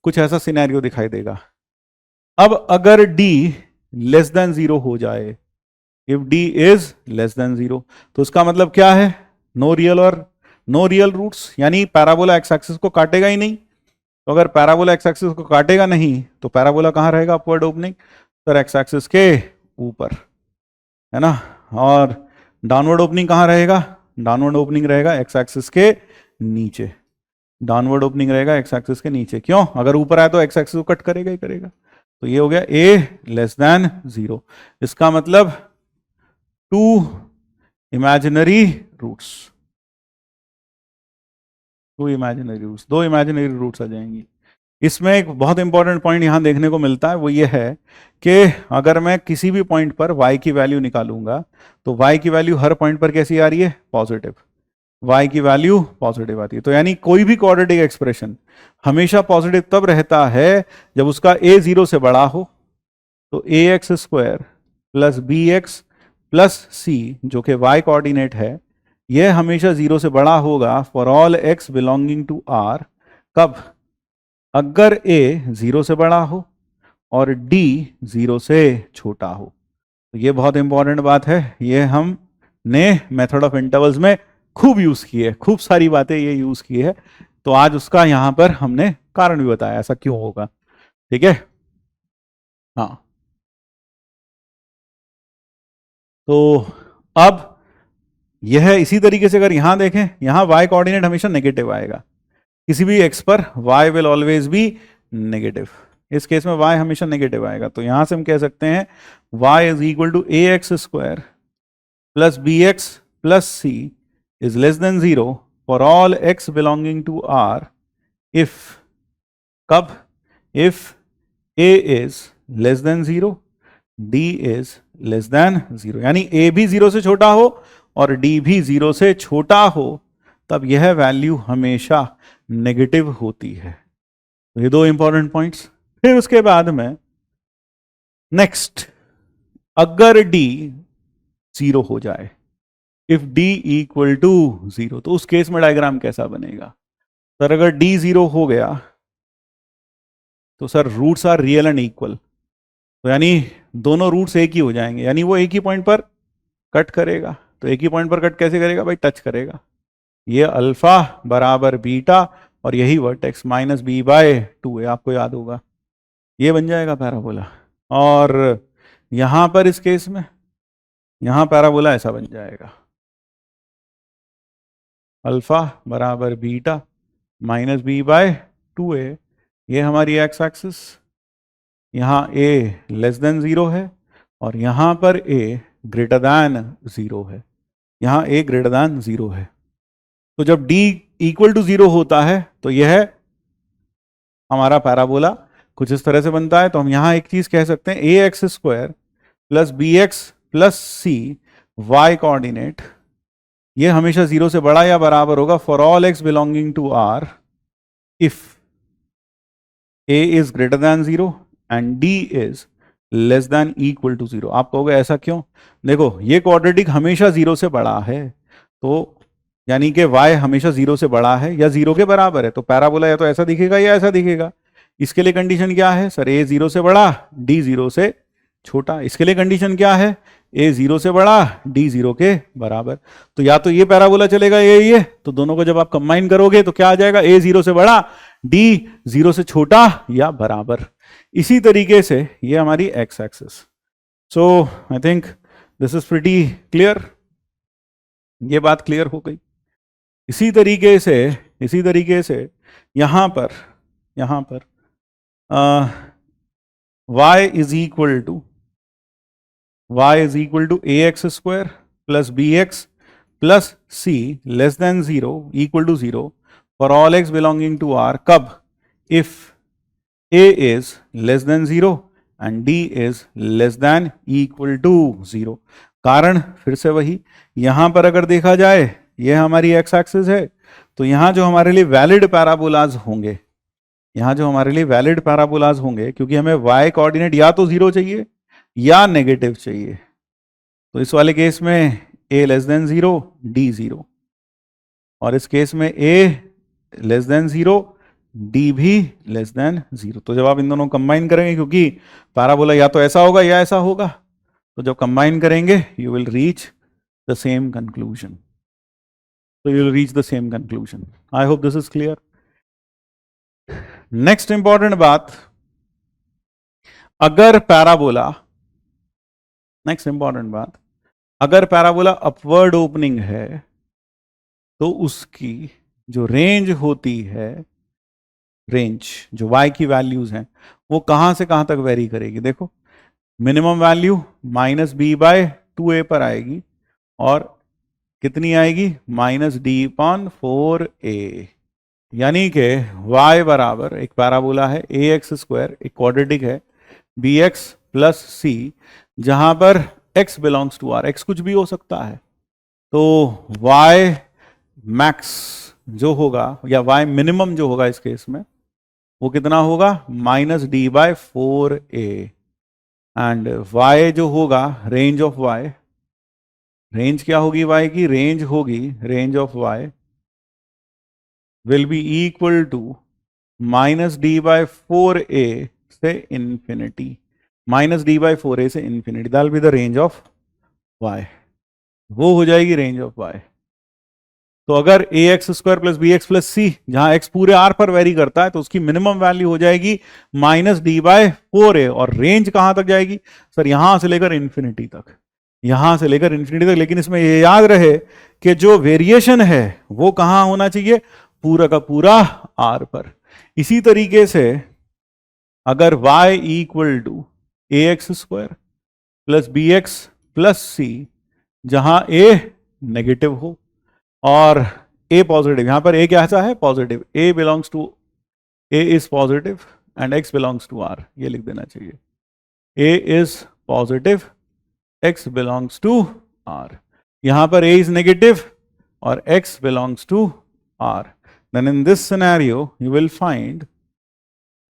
कुछ ऐसा सिनेरियो दिखाई देगा। अब अगर d लेस देन 0 हो जाए, if d is less than 0, तो उसका मतलब क्या है, नो रियल और नो रियल रूट्स, यानी पैराबोला x एक्सिस को काटेगा ही नहीं। तो अगर पैराबोला x एक्सिस को काटेगा नहीं तो पैराबोला कहां रहेगा, अपवर्ड ओपनिंग, तो x एक्सिस के ऊपर, है ना। और डाउनवर्ड ओपनिंग कहां रहेगा, डाउनवर्ड ओपनिंग रहेगा x एक्सिस के नीचे, डाउनवर्ड ओपनिंग रहेगा x एक्सिस के नीचे। क्यों, अगर ऊपर आए तो x एक्सिस को कट करेगा ही करेगा। तो ये हो गया a लेस देन 0, इसका मतलब two imaginary roots, two imaginary roots, दो इमेजिनरी रूट्स आ जाएंगी। इसमें एक बहुत इंपॉर्टेंट पॉइंट यहां देखने को मिलता है, वो ये है कि अगर मैं किसी भी पॉइंट पर y की वैल्यू निकालूंगा तो y की वैल्यू हर पॉइंट पर कैसी आ रही है? पॉजिटिव। y की वैल्यू पॉजिटिव आती है। तो यानी कोई भी क्वाड्रेटिक एक्सप्रेशन हमेशा पॉजिटिव तब रहता है जब उसका a 0 से बड़ा हो। तो ax square plus b x plus c, जो कि y कोऑर्डिनेट है, यह हमेशा 0 से बड़ा होगा for all x belonging to r। कब? अगर a 0 से बड़ा हो और d 0 से छोटा हो। तो ये बहुत इंपॉर्टेंट बात है, ये हमने मेथड ऑफ इंटरवल्स में खूब यूज की है, खूब सारी बातें ये यूज की है। तो आज उसका यहां पर हमने कारण भी बताया ऐसा क्यों होगा। ठीक है, हाँ। तो अब यह इसी तरीके से अगर यहां देखें, यहां y कोऑर्डिनेट हमेशा नेगेटिव आएगा, किसी भी x पर y will always be negative. इस केस में y हमेशा नेगेटिव आएगा। तो यहां से हम कह सकते हैं y is equal to a x square plus b x plus c is less than 0 for all x belonging to r if, कब? If a is less than 0, d is less than 0। यानी a भी 0 से छोटा हो और d भी 0 से छोटा हो, तब यह वैल्यू हमेशा नेगेटिव होती है। तो ये दो इंपॉर्टेंट पॉइंट्स। फिर उसके बाद में नेक्स्ट, अगर d 0 हो जाए, इफ d इक्वल टू 0, तो उस केस में डायग्राम कैसा बनेगा? सर अगर d 0 हो गया तो sir roots are real and equal, तो यानी दोनों रूट्स एक ही हो जाएंगे, यानी वो एक ही पॉइंट पर कट करेगा। तो एक ही पॉइंट पर कट कैसे करेगा भाई? टच करेगा। ये अल्फा बराबर बीटा और यही वर्टेक्स माइनस बी बाय 2 है, आपको याद होगा, ये बन जाएगा पैराबोला। और यहां पर इस केस में यहां पैराबोला ऐसा बन जाएगा, अल्फा बराबर beta minus b by 2a। ये हमारी एक्स एक्सिस, यहाँ a लेस देन 0 है और यहाँ पर a ग्रेटर दैन 0 है, यहाँ a ग्रेटर दैन 0 है। तो जब d इक्वल टू 0 होता है तो यह हमारा पैराबोला कुछ इस तरह से बनता है। तो हम यहाँ एक चीज कह सकते हैं, a x square plus b x plus c y coordinate, ये हमेशा 0 से बड़ा या बराबर होगा for all x belonging to r if a is greater than 0 and d is less than equal to 0। आप कहोगे ऐसा क्यों? देखो ये क्वाड्रेटिक हमेशा 0 से बड़ा है, तो यानी कि y हमेशा 0 से बड़ा है या 0 के बराबर है, तो पैराबोला या तो ऐसा दिखेगा या ऐसा दिखेगा। इसके लिए कंडीशन क्या है सर? a 0 से बड़ा, d 0 से छोटा। इसके लिए कंडीशन क्या है? a 0 से बड़ा, d 0 के बराबर। तो या तो ये पैराबोला चलेगा ये, तो दोनों को जब आप कंबाइन करोगे तो क्या आ जाएगा? a 0 से बड़ा, d 0 से छोटा या बराबर। इसी तरीके से ये हमारी x axis. So I think this is pretty clear, ये बात क्लियर हो गई। इसी तरीके से यहां पर y is equal to a x square plus b x plus c less than 0 equal to 0 for all x belonging to r। कब? If a is less than 0 and d is less than equal to 0। कारण फिर से वही, यहां पर अगर देखा जाए ये हमारी एक्स एक्सिस है, तो यहां जो हमारे लिए वैलिड पैराबोलाज होंगे, क्योंकि हमें y कोऑर्डिनेट या तो 0 चाहिए या नेगेटिव चाहिए, तो इस वाले केस में a लेस देन 0, d 0, और इस केस में a लेस देन 0, d भी लेस देन 0। तो जब आप इन दोनों कंबाइन करेंगे, क्योंकि पैराबोला या तो ऐसा होगा या ऐसा होगा, तो जब कंबाइन करेंगे you will reach the same conclusion. I hope this is clear. Next important बात, अगर पैराबोला अपवर्ड ओपनिंग है तो उसकी जो रेंज होती है, जो y की वैल्यूज हैं, वो कहां से कहां तक वेरी करेगी? देखो, minimum value minus b by 2a पर आएगी और कितनी आएगी? Minus d/4a। यानी कि y बराबर एक पैराबोला है ए एक्स स्क्वायर, एक क्वाड्रेटिक है बी एक्स प्लस सी, जहां पर x belongs to r, x कुछ भी हो सकता है। तो y मैक्स जो होगा या y मिनिमम जो होगा इस केस में वो कितना होगा, -d/4a। एंड y जो होगा, रेंज ऑफ y, रेंज क्या होगी y की, रेंज होगी, range of y will be equal to -d/4a से इंफिनिटी, -d/4a से infinity, that will be the range of y। वो हो जाएगी रेंज ऑफ y। तो अगर a x square plus b x plus c, जहां x पूरे r पर वेरी करता है, तो उसकी मिनिमम वैल्यू हो जाएगी -d/4a। और रेंज कहां तक जाएगी सर, यहां से लेकर इंफिनिटी तक, यहां से लेकर इंफिनिटी तक। लेकिन इसमें ये याद रहे कि जो वेरिएशन है वो कहां होना चाहिए, पूरा का पूरा r पर। इसी तरीके से अगर y equal to a x square plus b x plus c, जहां a नेगेटिव हो और a पॉजिटिव, यहां पर a कैसा है, positive, a belongs to, a is positive and x belongs to r, ये लिख देना चाहिए, a is positive, x belongs to r। यहां पर a इज नेगेटिव और x belongs to r। Then in this scenario you will find,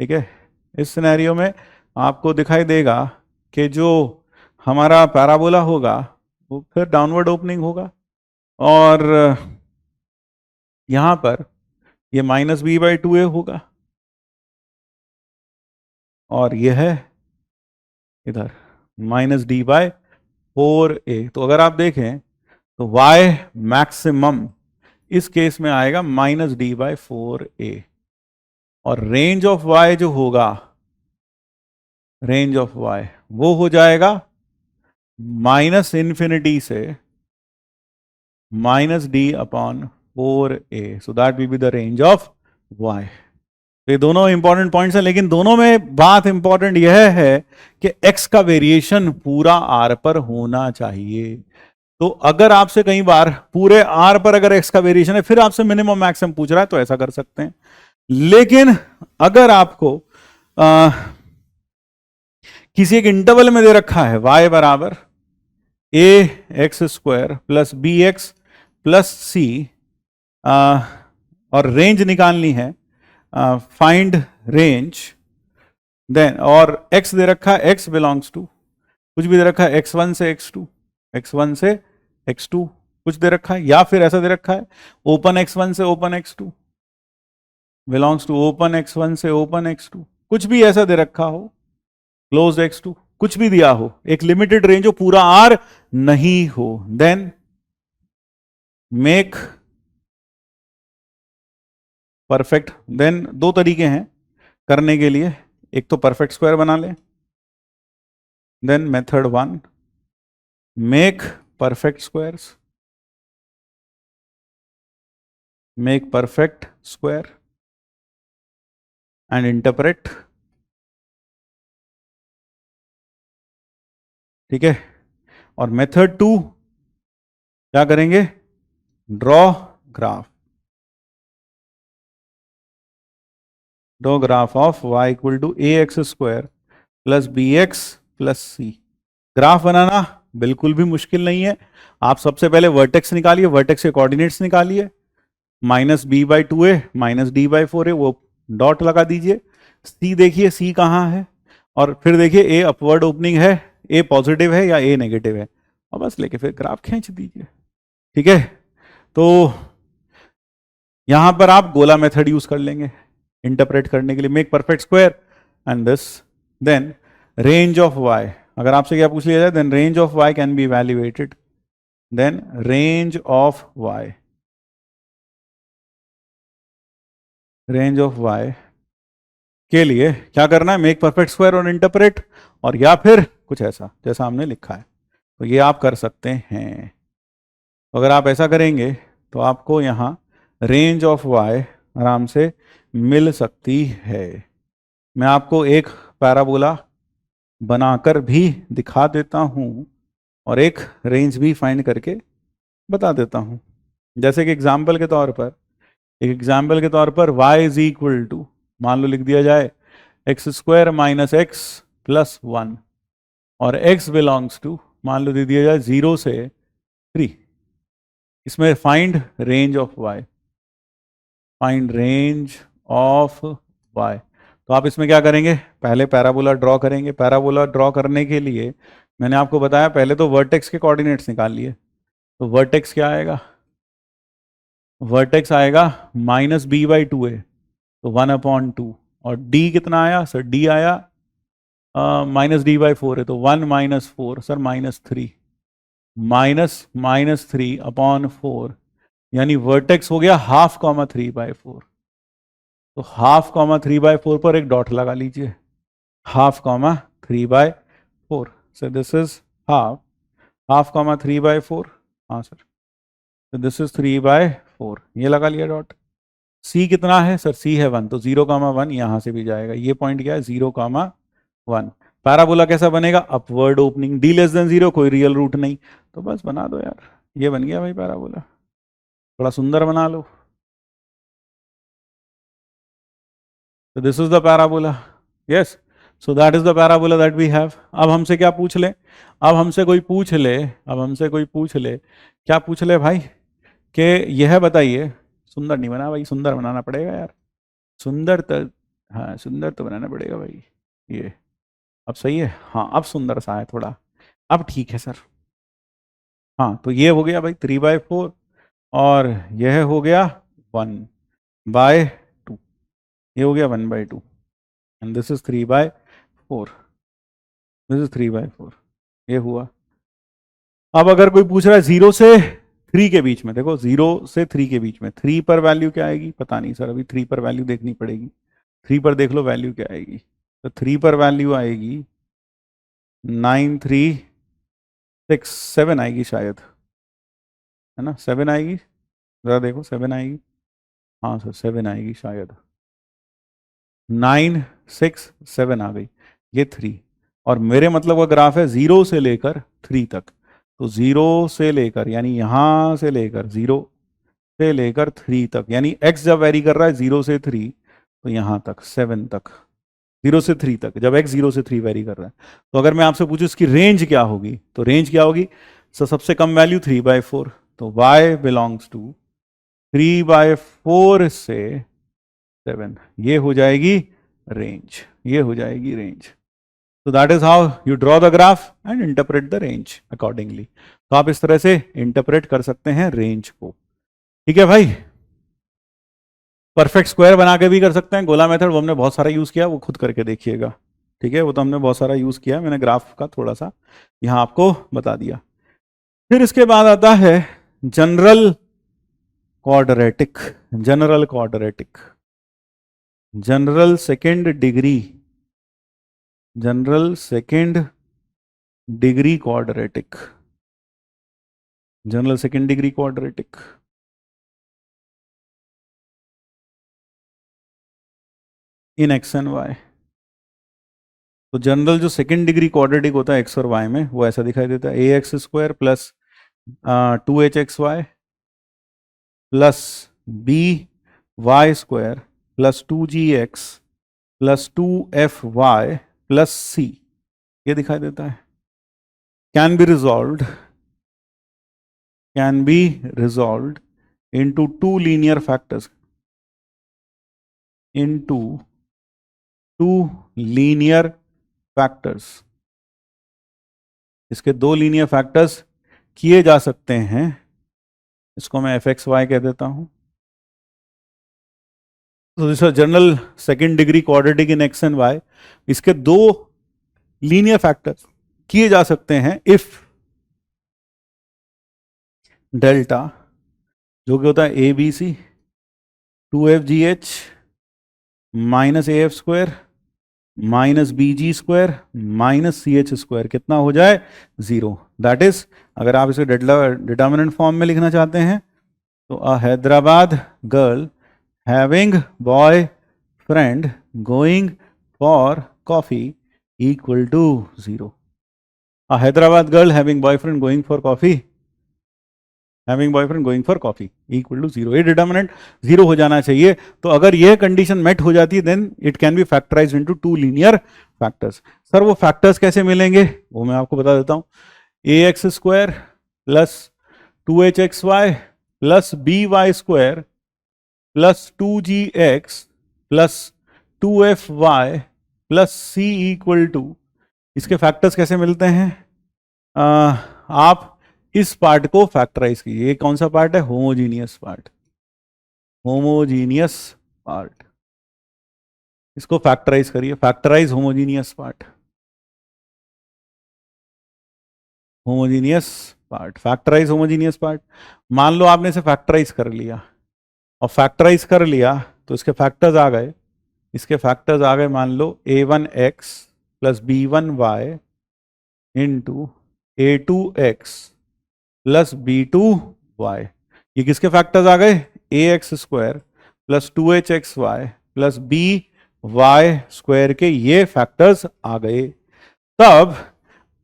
ठीक है, इस सिनेरियो में आपको दिखाई देगा कि जो हमारा पैराबोला होगा वो फिर डाउनवर्ड ओपनिंग होगा, और यहां पर ये -b/2a होगा, और यह है इधर -d/4a। तो अगर आप देखें तो y मैक्सिमम इस केस में आएगा -d/4a, और रेंज ऑफ y जो होगा, रेंज ऑफ y वो हो जाएगा -इंफिनिटी से -d/4a। So that will be the range of y। तो ये दोनों इंपॉर्टेंट पॉइंट्स हैं, लेकिन दोनों में बात इंपॉर्टेंट यह है कि x का वेरिएशन पूरा r पर होना चाहिए। तो अगर आपसे कई बार पूरे r पर अगर x का वेरिएशन है, फिर आपसे मिनिमम मैक्सिमम पूछ रहा है, तो ऐसा कर सकते हैं। लेकिन अगर आपको किसी एक इंटरवल में दे रखा है y बराबर a x square plus b x plus c, और रेंज निकालनी है, फाइंड रेंज, देन, और x दे रखा है x बिलोंग्स टू, कुछ भी दे रखा है x1 से x2, x1 से x2 कुछ दे रखा है, या फिर ऐसा दे रखा है ओपन x1 से open x2 belongs to open x1 से ओपन x2, कुछ भी ऐसा दे रखा हो, क्लोज x2, कुछ भी दिया हो, एक लिमिटेड रेंज हो, पूरा r नहीं हो, देन मेक परफेक्ट। देन दो तरीके हैं करने के लिए, एक तो परफेक्ट स्क्वायर बना ले, then method 1, make perfect squares, make perfect square and interpret, ठीक है। और मेथड 2 क्या करेंगे, draw graph, draw graph of y equal to a x square plus b x plus c. Graph बनाना बिल्कुल भी मुश्किल नहीं है। आप सबसे पहले वर्टेक्स निकालिए, वर्टेक्स के कोऑर्डिनेट्स निकालिए, -b/2a -d/4a, वो डॉट लगा दीजिए। सी देखिए, सी कहाँ है, और फिर देखिए ए अपवर्ड ओपनिंग है, ए पॉजिटिव है या ए नेगेटिव है, और बस लेके फिर ग्राफ खींच दीजिए, ठीक है। तो यहां पर आप गोला मेथड यूज कर लेंगे इंटरप्रेट करने के लिए, make perfect square and this, then range of y, अगर आपसे क्या पूछ लिया जाए, then range of y can be evaluated, then range of y, range of y के लिए क्या करना है, मेक परफेक्ट स्क्वायर और इंटरप्रेट, और या फिर कुछ ऐसा जैसा हमने लिखा है, तो ये आप कर सकते हैं। तो अगर आप ऐसा करेंगे तो आपको यहाँ रेंज ऑफ y आराम से मिल सकती है। मैं आपको एक पैराबोला बनाकर भी दिखा देता हूँ और एक रेंज भी फाइंड करके बता देता हूँ। जैसे कि एग्जाम्पल के तौर पर एक एग्जाम्पल के तौर पर y इज इक्वल टू, मान लो लिख दिया जाए x square minus x plus 1 और x बिलोंग्स टू, मान लो दे दिया जाए 0 से 3। इसमें find range of y, find range of y। तो आप इसमें क्या करेंगे, पहले पैराबोला ड्रॉ करेंगे। पैराबोला ड्रॉ करने के लिए मैंने आपको बताया पहले तो वर्टेक्स के कोऑर्डिनेट्स निकाल लिए। तो वर्टेक्स क्या आएगा, वर्टेक्स आएगा माइनस बी बाई टू है, तो 1/2। और d कितना आया सर, d आया माइनस डी बाई 4 है, तो 1 - 4 सर -3, -3/4, यानी वर्टेक्स हो गया 1/2, 3/4। तो 1/2, 3/4 पर एक डॉट लगा लीजिए, 1/2, 3/4। सो दिस इज हाफ, 1/2, 3/4, हाँ सर, तो दिस इज 3/4, ये लगा लिया डॉट। c कितना है सर, c है 1, तो 0,1 यहां से भी जाएगा। ये पॉइंट क्या है, 0,1। पैराबोला कैसा बनेगा, upward opening, d less than 0, कोई रियल रूट नहीं, तो बस बना दो यार, ये बन गया भाई पैराबोला। थोड़ा सुंदर बना लो। तो this is the parabola, yes, so that is the parabola that we have. अब हमसे क्या पूछ ले, अब हमसे कोई पूछ ले, अब हमसे कोई पूछ ले, क्या पूछ ले भाई, कि यह बताइए, सुंदर नहीं बना भाई, सुंदर बनाना पड़ेगा यार, सुंदर तो, हाँ सुंदर तो बनाना पड़ेगा भाई। ये अब सही है, हाँ अब सुंदर सा है थोड़ा, अब ठीक है सर। हाँ तो ये हो गया भाई 3/4 और यह हो गया 1/2, ये हो गया 1/2 and this is 3/4, this is 3/4, ये हुआ। अब अगर कोई पूछ रहा है 0 से 3 के बीच में, देखो 0 से 3 के बीच में 3 पर वैल्यू क्या आएगी, पता नहीं सर, अभी 3 पर वैल्यू देखनी पड़ेगी। 3 पर देख लो वैल्यू क्या आएगी, तो 3 पर वैल्यू आएगी 9,367 आएगी शायद, है ना, 7 आएगी, जरा देखो 7 आएगी, हाँ सर 7 आएगी शायद, 967 आ गई, ये 3। और मेरे मतलब का ग्राफ है 0 से लेकर 3 तक, तो 0 से लेकर यानी यहां से लेकर 0 से लेकर 3 तक, यानी x जब वेरी कर रहा है 0 से 3, तो यहां तक 7 तक, 0 से 3 तक, जब x 0 से 3 वेरी कर रहा है। तो अगर मैं आपसे पूछूं इसकी रेंज क्या होगी, तो रेंज क्या होगी, सबसे कम वैल्यू 3/4, तो y बिलोंग्स टू 3/4 से 7, ये हो जाएगी रेंज, ये हो जाएगी रेंज। तो that is how you draw the graph and interpret the range accordingly. तो आप इस तरह से इंटरप्रेट कर सकते हैं रेंज को, ठीक है भाई। परफेक्ट स्क्वायर बना के भी कर सकते हैं, गोला मेथड वो हमने बहुत सारा यूज किया, वो खुद करके देखिएगा, ठीक है, वो तो हमने बहुत सारा यूज किया, मैंने ग्राफ का थोड़ा सा यहां आपको बता दिया। फिर इसके बाद आता है general quadratic, general quadratic, general second degree, general second degree quadratic, general second degree quadratic. In x and y, तो जनरल जो सेकेंड डिग्री क्वाड्रेटिक होता है एक्स और वाई में, वो ऐसा दिखाई देता है, ax² plus 2hxy plus by² plus 2gx plus 2fy plus c, ये दिखाई देता है। Can be resolved, can be resolved into 2 linear factors, into 2 linear factors, इसके 2 लीनियर फैक्टर्स किए जा सकते हैं, इसको मैं fxy कह देता हूं। तो this is general second degree quadratic in x and y, इसके 2 लीनियर फैक्टर्स किए जा सकते हैं इफ डेल्टा, जो कि होता है ABC 2FGH minus AF² minus BG² minus CH², कितना हो जाए 0। दैट इज, अगर आप इसे डिटर्मिनेंट फॉर्म में लिखना चाहते हैं, तो a Hyderabad girl having boyfriend going for coffee equal to 0। A Hyderabad girl having boyfriend going for coffee having boyfriend, going for coffee equal to 0। ये डिटर्मिनेंट 0 हो जाना चाहिए। तो अगर यह कंडीशन मेट हो जाती है then it can be factorized into 2 linear factors. Sir वो फैक्टर्स कैसे मिलेंगे वो मैं आपको बता देता हूं। ax square plus 2hxy plus by square plus 2gx plus 2fy plus c equal to, इसके फैक्टर्स कैसे मिलते हैं? आप इस पार्ट को फैक्टराइज कीजिए। ये कौन सा पार्ट है? Homogeneous part, homogeneous part. इसको फैक्टराइज करिए, factorize homogeneous part, homogeneous part, factorize homogeneous part. मान लो आपने इसे फैक्टराइज कर लिया, और फैक्टराइज कर लिया तो इसके फैक्टर्स आ गए, इसके फैक्टर्स आ गए मान लो a1x plus b1y into a2x plus b2y। ये किसके फैक्टर्स आ गए? ax square plus 2hxy plus by square के ये फैक्टर्स आ गए। तब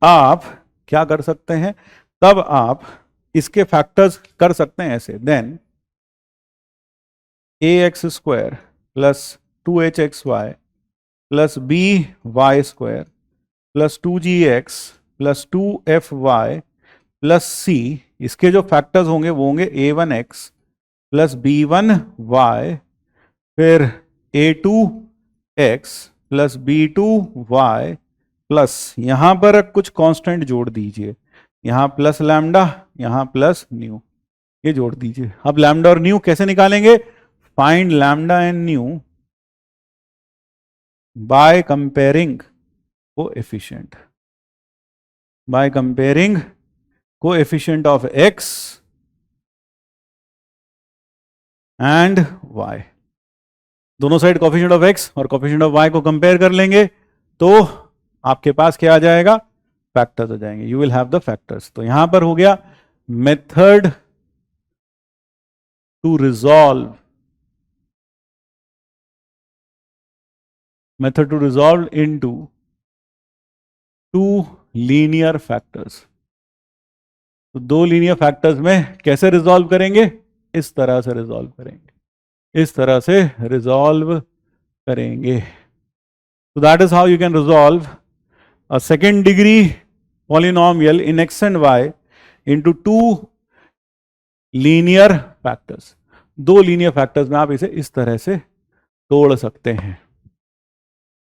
आप क्या कर सकते हैं? तब आप इसके फैक्टर्स कर सकते हैं ऐसे, then ax square plus 2hxy plus by square plus 2gx plus 2fy plus c, इसके जो फैक्टर्स होंगे वो होंगे a1x प्लस b1y फिर a2x प्लस b2y प्लस यहां पर कुछ कांस्टेंट जोड़ दीजिए, यहां प्लस लैम्डा, यहां प्लस न्यू, ये जोड़ दीजिए। अब लैम्डा और न्यू कैसे निकालेंगे? Find lambda and new by comparing coefficient, by comparing coefficient of x and y। दोनों साइड कोएफिशिएंट ऑफ x और कोएफिशिएंट ऑफ y को कंपेयर कर लेंगे तो आपके पास क्या आ जाएगा? फैक्टर्स आ जाएंगे, you will have the factors. तो यहां पर हो गया method to resolve, method to resolve into 2 linear factors. तो 2 लीनियर फैक्टर्स में कैसे रिजॉल्व करेंगे? इस तरह से रिजॉल्व करेंगे, इस तरह से रिजॉल्व करेंगे। So that is how you can resolve a second degree polynomial in x and y into 2 linear factors। 2 linear factors में आप इसे इस तरह से तोड़ सकते हैं,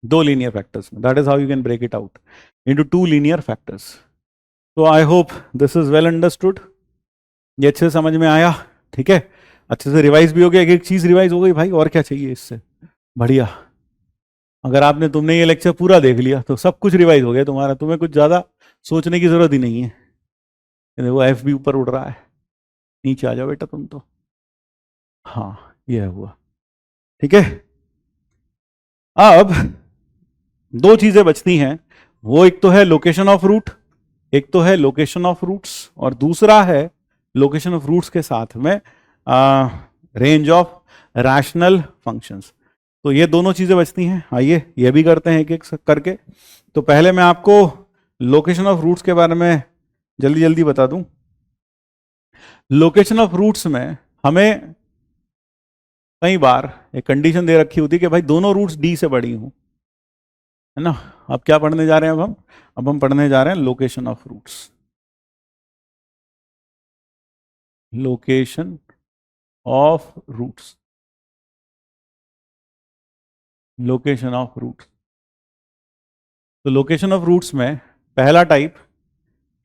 2 linear factors में। That is how you can break it out into 2 linear factors। So I hope this is well understood। ये अच्छे से समझ में आया, ठीक है? अच्छे से रिवाइज भी हो गया, एक एक चीज रिवाइज हो गई भाई, और क्या चाहिए इससे? बढ़िया। अगर आपने तुमने ये लेक्चर पूरा देख लिया तो सब कुछ रिवाइज हो गया तुम्हारा, तुम्हें कुछ ज्यादा सोचने की जरूरत ही नहीं है। देखो एफ भी ऊपर उड़ रहा है, नीचे आ जाओ बेटा तुम तो। हाँ ये हुआ, ठीक है। अब 2 चीजें बचती हैं, वो एक तो है लोकेशन ऑफ रूट, एक तो है लोकेशन ऑफ रूट्स, और दूसरा है लोकेशन ऑफ रूट्स के साथ में रेंज ऑफ रैशनल फंक्शंस। तो ये दोनों चीजें बचती हैं। आइए ये भी करते हैं एक एक करके। तो पहले मैं आपको लोकेशन ऑफ रूट्स के बारे में जल्दी जल्दी बता दूं। लोकेशन ऑफ रूट्स में हमें कई बार एक कंडीशन दे रखी होती है कि भाई दोनों रूट्स डी से बड़ी हों, है ना। अब क्या पढ़ने जा रहे हैं? अब हम पढ़ने जा रहे हैं location of roots, location of roots, location of roots. तो लोकेशन ऑफ रूट्स में पहला टाइप,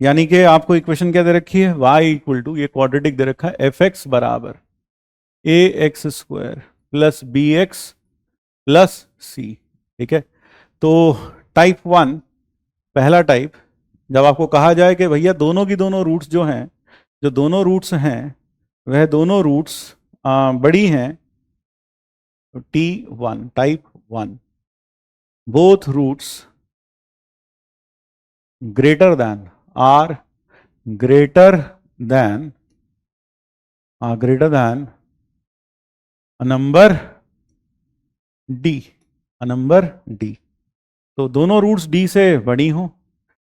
यानी कि आपको इक्वेशन क्या दे रखी है? y इक्वल टू, ये क्वाड्रेटिक दे रखा है, एफ एक्स बराबर a x square plus b x plus c, ठीक है। तो टाइप 1, पहला टाइप, जब आपको कहा जाए कि भैया दोनों की दोनों रूट्स जो हैं, जो दोनों रूट्स हैं वह दोनों रूट्स बड़ी हैं, तो T1, type 1, both roots greater than are greater than a number d, a number d। तो दोनों रूट्स d से बड़ी हों,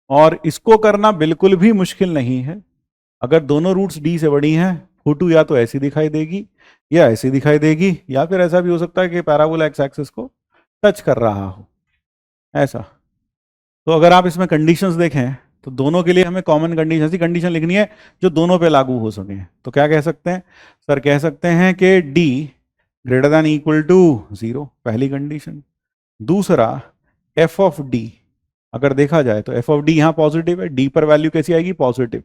और इसको करना बिल्कुल भी मुश्किल नहीं है। अगर दोनों रूट्स डी से बड़ी हैं, फोटो या तो ऐसी दिखाई देगी या ऐसी दिखाई देगी, या फिर ऐसा भी हो सकता है कि पैराबोला एक्स एक्सिस को टच कर रहा हो, ऐसा। तो अगर आप इसमें कंडीशंस देखें तो दोनों के लिए हमें कॉमन कंडीशन, ऐसी कंडीशन लिखनी है जो दोनों पे लागू हो सके। तो क्या कह सकते हैं सर, कह सकते हैं कि d greater than equal to 0, पहली कंडीशन। दूसरा, एफ ऑफ डी, अगर देखा जाए तो एफ ऑफ डी यहाँ पॉजिटिव है, डी पर वैल्यू कैसी आएगी, पॉजिटिव।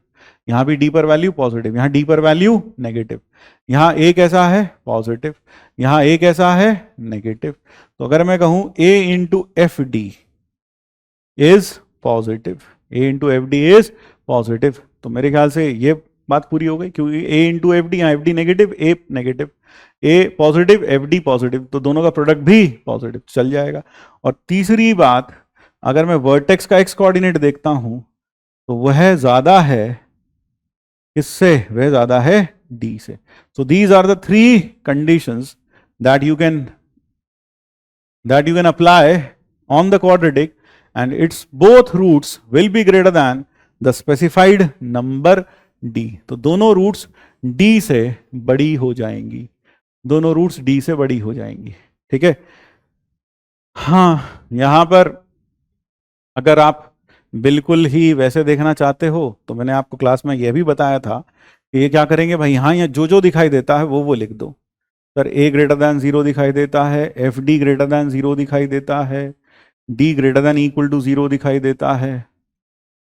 यहाँ भी डी पर वैल्यू पॉजिटिव, यहाँ डी पर वैल्यू नेगेटिव, यहाँ ए कैसा है, पॉजिटिव, यहाँ ए कैसा है, नेगेटिव। तो अगर मैं कहूं a into f d is positive, a into f d is positive, तो मेरे ख्याल से ये बात पूरी हो गई, क्योंकि ए इंटू एफ डी, यहाँ एफ डी नेगेटिव, ए नेगेटिव, ए पॉजिटिव, एफ डी पॉजिटिव, तो दोनों का प्रोडक्ट भी पॉजिटिव, चल जाएगा। और तीसरी बात, अगर मैं वर्टेक्स का एक्स कोऑर्डिनेट देखता हूं तो वह ज्यादा है किससे, वह ज्यादा है डी से। So these are the three conditions that you can apply on the quadratic, and its both roots will be greater than the specified number d। तो दोनों रूट्स d से बड़ी हो जाएंगी, दोनों रूट्स d से बड़ी हो जाएंगी, ठीक है। हाँ, यहां पर अगर आप बिल्कुल ही वैसे देखना चाहते हो तो मैंने आपको क्लास में यह भी बताया था कि ये क्या करेंगे भाई, यहाँ जो जो दिखाई देता है वो लिख दो। सर ए ग्रेटर दैन 0 दिखाई देता है, एफ डी ग्रेटर दैन 0 दिखाई देता है, d greater than equal to 0 दिखाई देता है,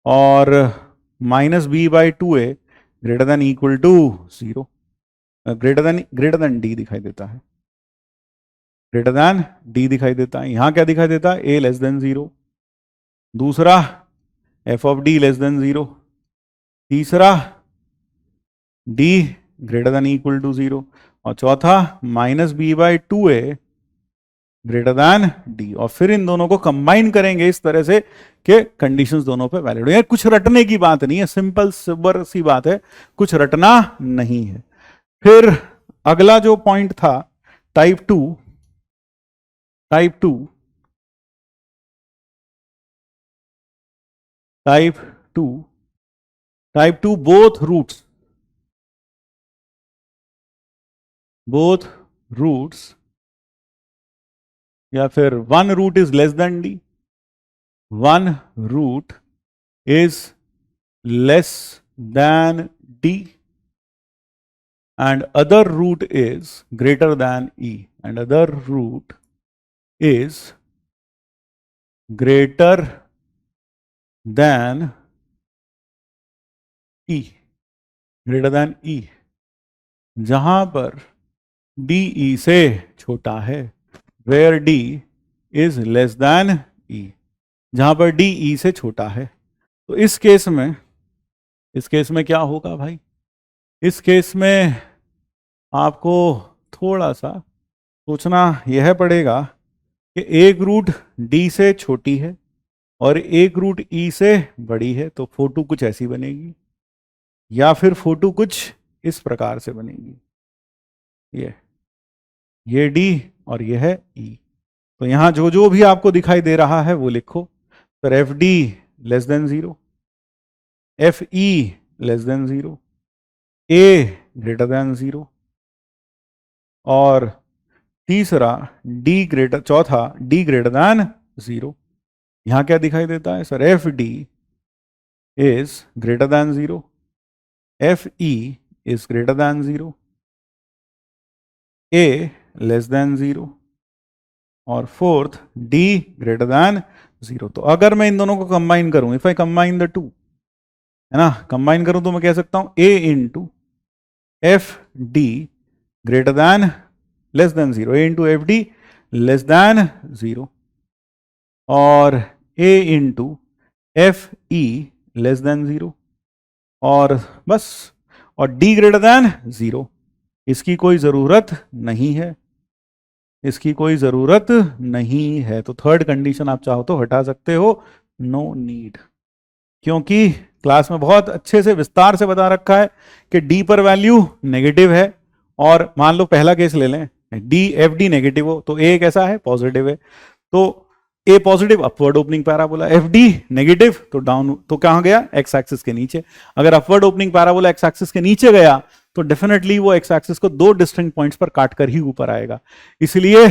और minus b by 2a greater than equal to 0, greater than d दिखाई देता है, ग्रेटर दैन डी दिखाई देता है। यहाँ क्या दिखाई देता है, ए लेस देन 0, दूसरा f of d less than 0, तीसरा d greater than equal to 0, और चौथा minus b by 2a greater than d. और फिर इन दोनों को कंबाइन करेंगे इस तरह से कि कंडीशंस दोनों पे वैलिड हो। यार कुछ रटने की बात नहीं है, सिंपल सिबर सी बात है, कुछ रटना नहीं है। फिर अगला जो पॉइंट था type two, type two both roots या फिर one root is less than d, one root is less than d, and other root is greater than e, and other root is greater than e, greater than e, जहां पर D E से छोटा है, where d is less than e, जहां पर D E से छोटा है। तो इस केस में क्या होगा भाई, इस केस में आपको थोड़ा सा सोचना यह पड़ेगा कि एक रूट डी से छोटी है और एक रूट ई से बड़ी है, तो फोटो कुछ ऐसी बनेगी, या फिर फोटो कुछ इस प्रकार से बनेगी, ये डी और ये है ई। तो यहां जो जो भी आपको दिखाई दे रहा है वो लिखो। फिर F d less than 0, f e less than 0, a greater than 0, और तीसरा चौथा डी ग्रेटर देन 0। यहां क्या दिखाई देता है sir, F d is greater than 0, f E is greater than 0, a less than 0, और फोर्थ डी ग्रेटर देन 0। तो अगर मैं इन दोनों को कंबाइन करूं, if I combine the two, है ना, कंबाइन करूं तो मैं कह सकता हूं a into f d greater than less than 0, a into f d less than 0, और a into f e less than 0, और बस, और डी ग्रेटर देन 0। इसकी कोई जरूरत नहीं है, इसकी कोई जरूरत नहीं है। तो थर्ड कंडीशन आप चाहो तो हटा सकते हो, नो नीड, क्योंकि क्लास में बहुत अच्छे से विस्तार से बता रखा है कि डी पर वैल्यू नेगेटिव है, और मान लो पहला केस ले लें, डी एफ डी नेगेटिव हो तो ए कैसा है, पॉजिटिव है। तो a positive upward opening parabola, f d negative तो डाउन, तो कहां गया, एक्स एक्सिस के नीचे। अगर upward opening parabola x axis के नीचे गया तो डेफिनेटली वो एक्स एक्सिस को दो डिस्टिंक्ट पॉइंट्स पर काट कर ही ऊपर आएगा, इसलिए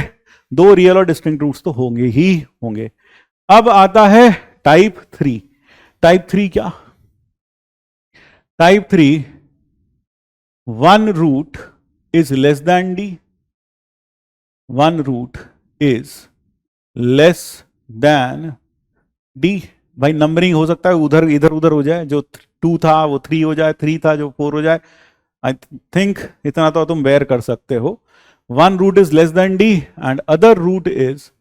दो रियल और डिस्टिंक्ट रूट्स तो होंगे ही होंगे। अब आता है टाइप 3। टाइप 3 क्या, type 3 one root is less than d, one root is less than d. भाई नंबरिंग हो सकता है उधर इधर उधर हो जाए, जो 2 था वो 3 हो जाए, 3 था जो 4 हो जाए, आई थिंक इतना तो तुम बेयर कर सकते हो। One root is less than d and other root is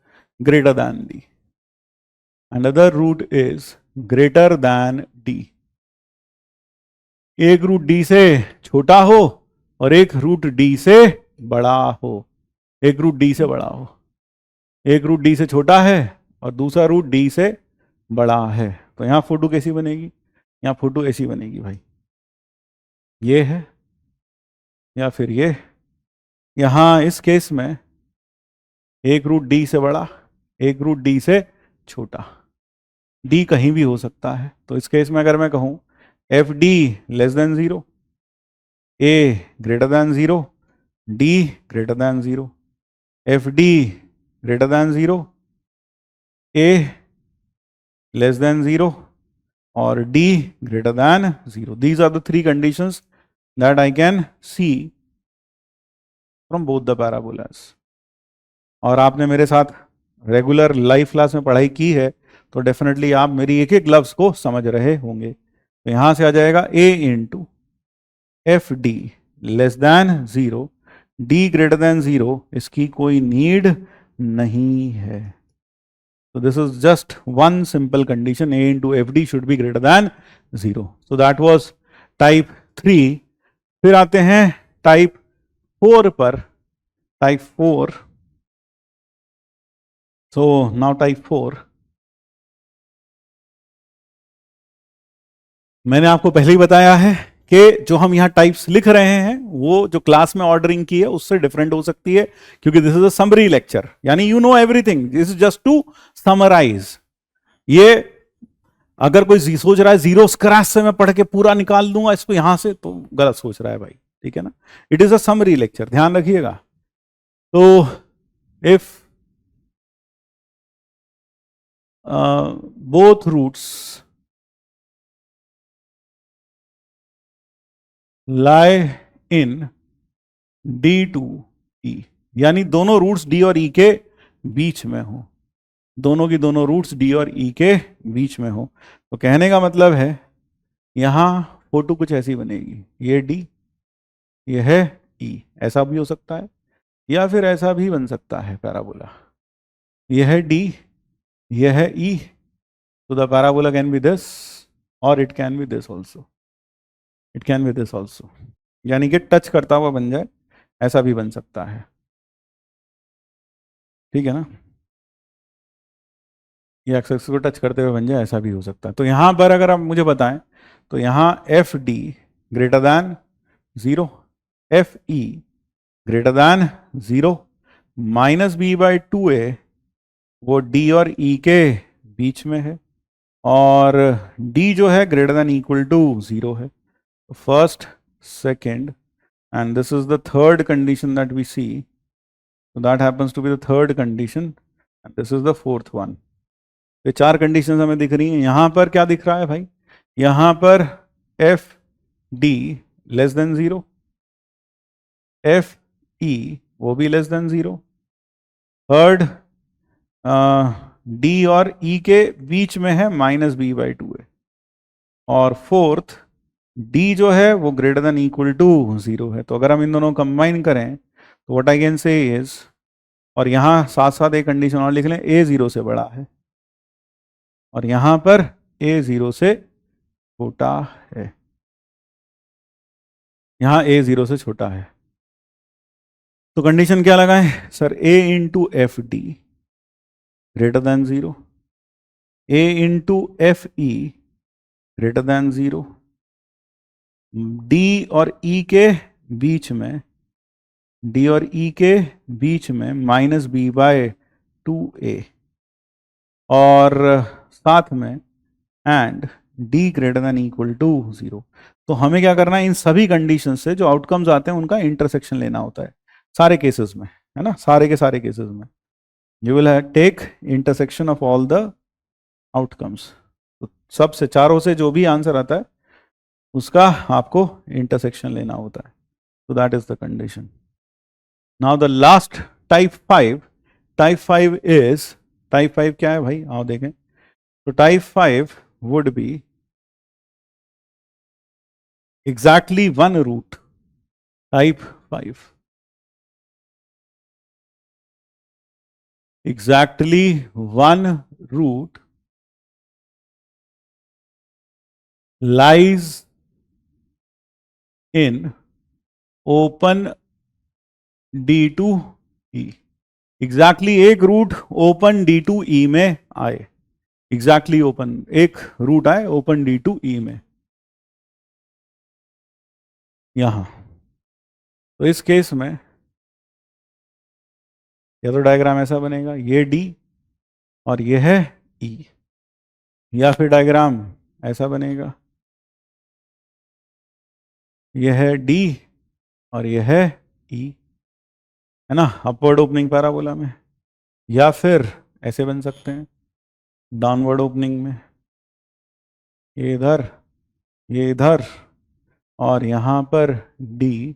greater than d, and other root is greater than d. एक रूट डी से छोटा हो और एक रूट डी से बड़ा हो, एक रूट डी से बड़ा हो, एक रूट डी से छोटा है और दूसरा रूट डी से बड़ा है, तो यहां फोटो कैसी बनेगी, यहां फोटो ऐसी बनेगी भाई, ये है या फिर ये। यहां इस केस में एक रूट डी से बड़ा, एक रूट डी से छोटा, डी कहीं भी हो सकता है। तो इस केस में अगर मैं कहूं f d less than 0, a greater than 0, d greater than 0, f d greater than 0, a less than 0 और d greater than 0. These are the three conditions that I can see from both the parabolas. और आपने मेरे साथ regular live class में पढ़ाई की है तो डेफिनेटली आप मेरी एक एक लफ्ज को समझ रहे होंगे। तो यहां से आ जाएगा a into f d less than 0, d greater than 0, इसकी कोई नीड नहीं है। So this is just one simple condition, a into fd should be greater than 0. So that was type 3. फिर आते हैं type 4 पर, type 4. So now type 4. मैंने आपको पहले ही बताया है कि जो हम यहां टाइप्स लिख रहे हैं वो जो क्लास में ऑर्डरिंग की है उससे डिफरेंट हो सकती है, क्योंकि this is a summary lecture, यानी you know everything, this is just to summarise. ये अगर कोई सोच रहा है जीरो स्क्रैच से मैं पढ़ के पूरा निकाल दूंगा इसको यहां से, तो गलत सोच रहा है भाई, ठीक है ना। It is a summary lecture, ध्यान रखिएगा। तो if both roots lie in D to E, यानी दोनों रूट्स D और E के बीच में हो, दोनों की दोनों रूट्स D और E के बीच में हो, तो कहने का मतलब है यहां फोटो कुछ ऐसी बनेगी, ये D, ये है E, ऐसा भी हो सकता है या फिर ऐसा भी बन सकता है पैराबोला, यह है D, यह है E, तो the parabola can be this और it can be this also, it can be this also, यानी कि टच करता हुआ बन जाए, ऐसा भी बन सकता है, ठीक है ना। ये एक्स को टच करते हुए बन जाए, ऐसा भी हो सकता है। तो यहां पर अगर आप मुझे बताएं तो यहां f d greater than 0, f e greater than 0, minus b by 2a वो d और e के बीच में है, और d जो है ग्रेटर दैन इक्वल टू 0 है। First, second, and this is the third condition that we see. So that happens to be the third condition, and this is the fourth one. ये चार conditions हमें दिख रही हैं। यहां पर क्या दिख रहा है भाई, यहां पर F d less than 0, f ई वो भी लेस देन 0, थर्ड डी और ई के बीच में है माइनस बी बाई 2a, और फोर्थ d जो है वो ग्रेटर देन इक्वल टू 0 है। तो अगर हम इन दोनों को कंबाइन करें तो what I can say is, और यहां साथ साथ एक कंडीशन और लिख लें, a 0 से बड़ा है और यहां पर a 0 से छोटा है, यहां a 0 से छोटा है। तो कंडीशन क्या लगाएं sir, a into f d greater than 0, a into f e greater than 0, D और E के बीच में, D और E के बीच में माइनस बी बाय 2a, और साथ में and d greater than equal to 0। तो हमें क्या करना है, इन सभी कंडीशन से जो आउटकम्स आते हैं उनका इंटरसेक्शन लेना होता है सारे केसेस में, है ना, सारे के सारे केसेस में you will take intersection of all the outcomes. तो सबसे चारों से जो भी आंसर आता है उसका आपको इंटरसेक्शन लेना होता है। तो that is the condition. Now the last type 5 is, type 5 क्या है भाई, आओ देखें। तो type 5 would be exactly one root. Type 5 exactly one root lies in open D to E। Exactly एक root open D to E में आए, exactly open एक रूट आए ओपन D to E में यहां। तो इस केस में या तो डायग्राम ऐसा बनेगा, ये D और ये है E, या फिर डायग्राम ऐसा बनेगा, ये है D और ये है E, है ना, अपवर्ड ओपनिंग पैराबोला में। या फिर ऐसे बन सकते हैं डाउनवर्ड ओपनिंग में, ये इधर ये इधर और यहां पर D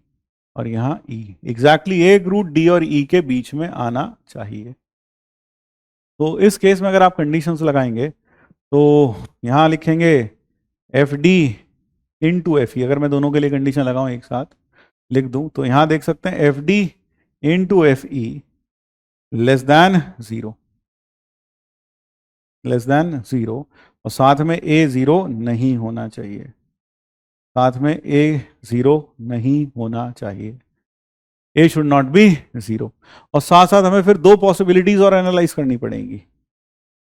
और यहां E। एग्जैक्टली एक रूट D और E के बीच में आना चाहिए। तो इस केस में अगर आप कंडीशंस लगाएंगे तो यहां लिखेंगे FD इंटू FE। अगर मैं दोनों के लिए कंडीशन लगाऊं एक साथ लिख दूं तो यहां देख सकते हैं FD into FE less than 0, less than 0, और साथ में A 0 नहीं होना चाहिए, साथ में A 0 नहीं होना चाहिए, A शुड नॉट बी 0। और साथ साथ हमें फिर दो पॉसिबिलिटीज और एनालाइज करनी पड़ेंगी।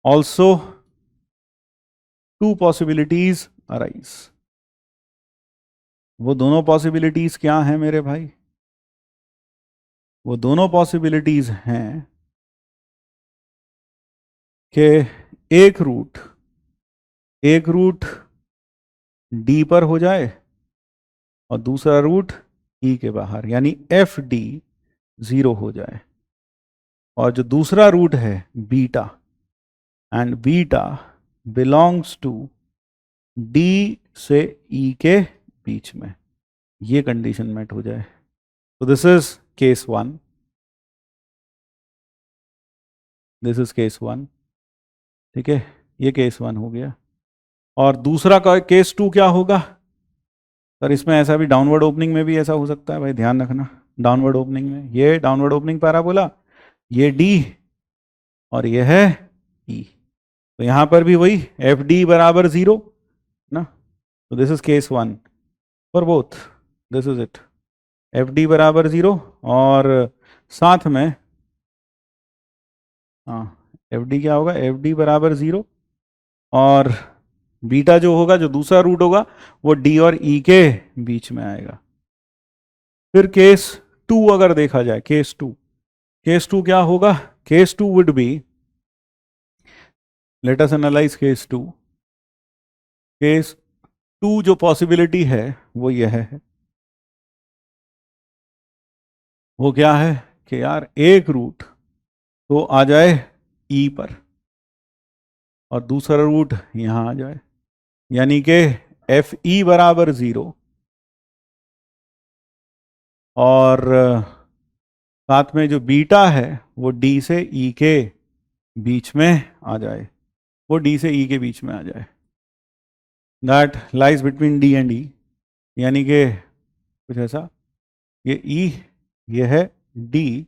Also to possibilities arise. वो दोनों पॉसिबिलिटीज क्या हैं मेरे भाई? वो दोनों पॉसिबिलिटीज हैं कि एक रूट D पर हो जाए और दूसरा रूट E के बाहर, यानी FD 0 हो जाए, और जो दूसरा रूट है beta and beta belongs to D से E के बीच में, ये कंडीशन मेट हो जाए। तो this is case 1, this is case 1, ठीक है, ये केस 1 हो गया। और दूसरा का केस 2 क्या होगा सर? इसमें ऐसा भी डाउनवर्ड ओपनिंग में भी ऐसा हो सकता है भाई, ध्यान रखना। डाउनवर्ड ओपनिंग में ये डाउनवर्ड ओपनिंग पैराबोला, ये D और ये है E, तो यहां पर भी वही FD बराबर 0 ना। तो this is case 1 for both, this is it, FD बराबर 0 और साथ में हाँ FD क्या होगा, FD बराबर 0 और बीटा जो होगा, जो दूसरा रूट होगा वो D और E के बीच में आएगा। फिर केस 2 अगर देखा जाए, केस 2 क्या होगा? Case 2 would be, let us analyse case 2। Case 2 जो पॉसिबिलिटी है वो यह है, वो क्या है कि यार एक रूट तो आ जाए E पर और दूसरा रूट यहां आ जाए, यानी कि FE बराबर 0 और साथ में जो बीटा है वो D से E के बीच में आ जाए, वो D से E के बीच में आ जाए, that lies between D and E, यानी कि कुछ ऐसा, ये E ये है D,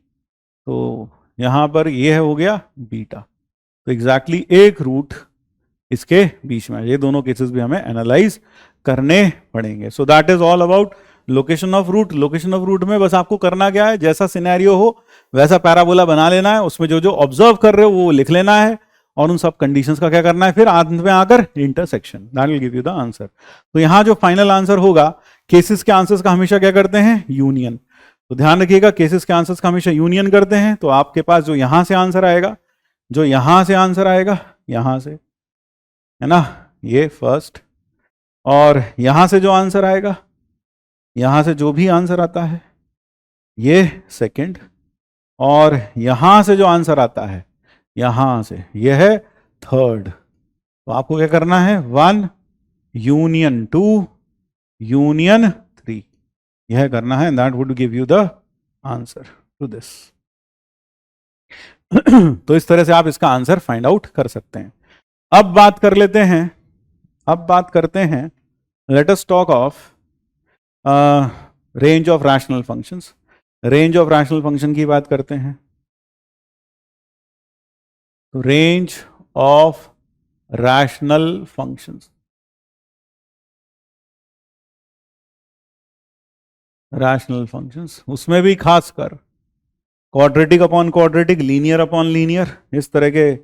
तो यहां पर ये हो गया बीटा। तो एग्जैक्टली एक रूट इसके बीच में, ये दोनों केसेस भी हमें एनालाइज करने पड़ेंगे। So that is all about location of root. Location of root में बस आपको करना क्या है, जैसा सिनेरियो हो वैसा पैराबोला बना लेना है, उसमें जो जो ऑब्जर्व कर रहे हो वो लिख लेना है और उन सब कंडीशंस का क्या करना है, फिर अंत में आकर intersection, that will give you the answer. तो यहां जो फाइनल आंसर होगा, केसेस के आंसर्स का हमेशा क्या करते हैं, यूनियन। तो ध्यान रखिएगा केसेस के आंसर्स का हमेशा यूनियन करते हैं। तो आपके पास जो यहां से आंसर आएगा, जो यहां से आंसर आएगा यहां से, है ना, ये फर्स्ट, और यहां से जो आंसर आएगा, यहां से जो भी आंसर आता है ये सेकंड, और यहां से जो आंसर आता है यहां से ये है थर्ड। तो आपको क्या करना है, 1 यूनियन 2 यूनियन 3, यह करना है, that would give you the answer to this. तो इस तरह से आप इसका आंसर फाइंड आउट कर सकते हैं। अब बात कर लेते हैं, अब बात करते हैं, late us talk of range of rational functions. Range of rational function की बात करते हैं। तो range of rational functions, rational functions, उसमें भी खासकर quadratic upon quadratic, linear upon linear, इस तरह के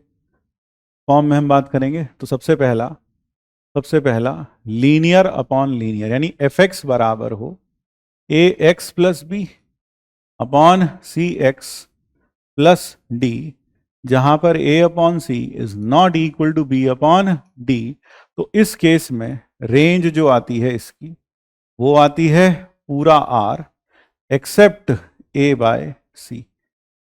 फॉर्म में हम बात करेंगे। तो सबसे पहला लीनियर अपॉन लीनियर, यानी एफ एक्स बराबर हो a x plus b upon c x plus d, जहां पर a upon c is not equal to b upon d. तो इस केस में रेंज जो आती है इसकी, वो आती है पूरा आर एक्सेप्ट ए बाय सी।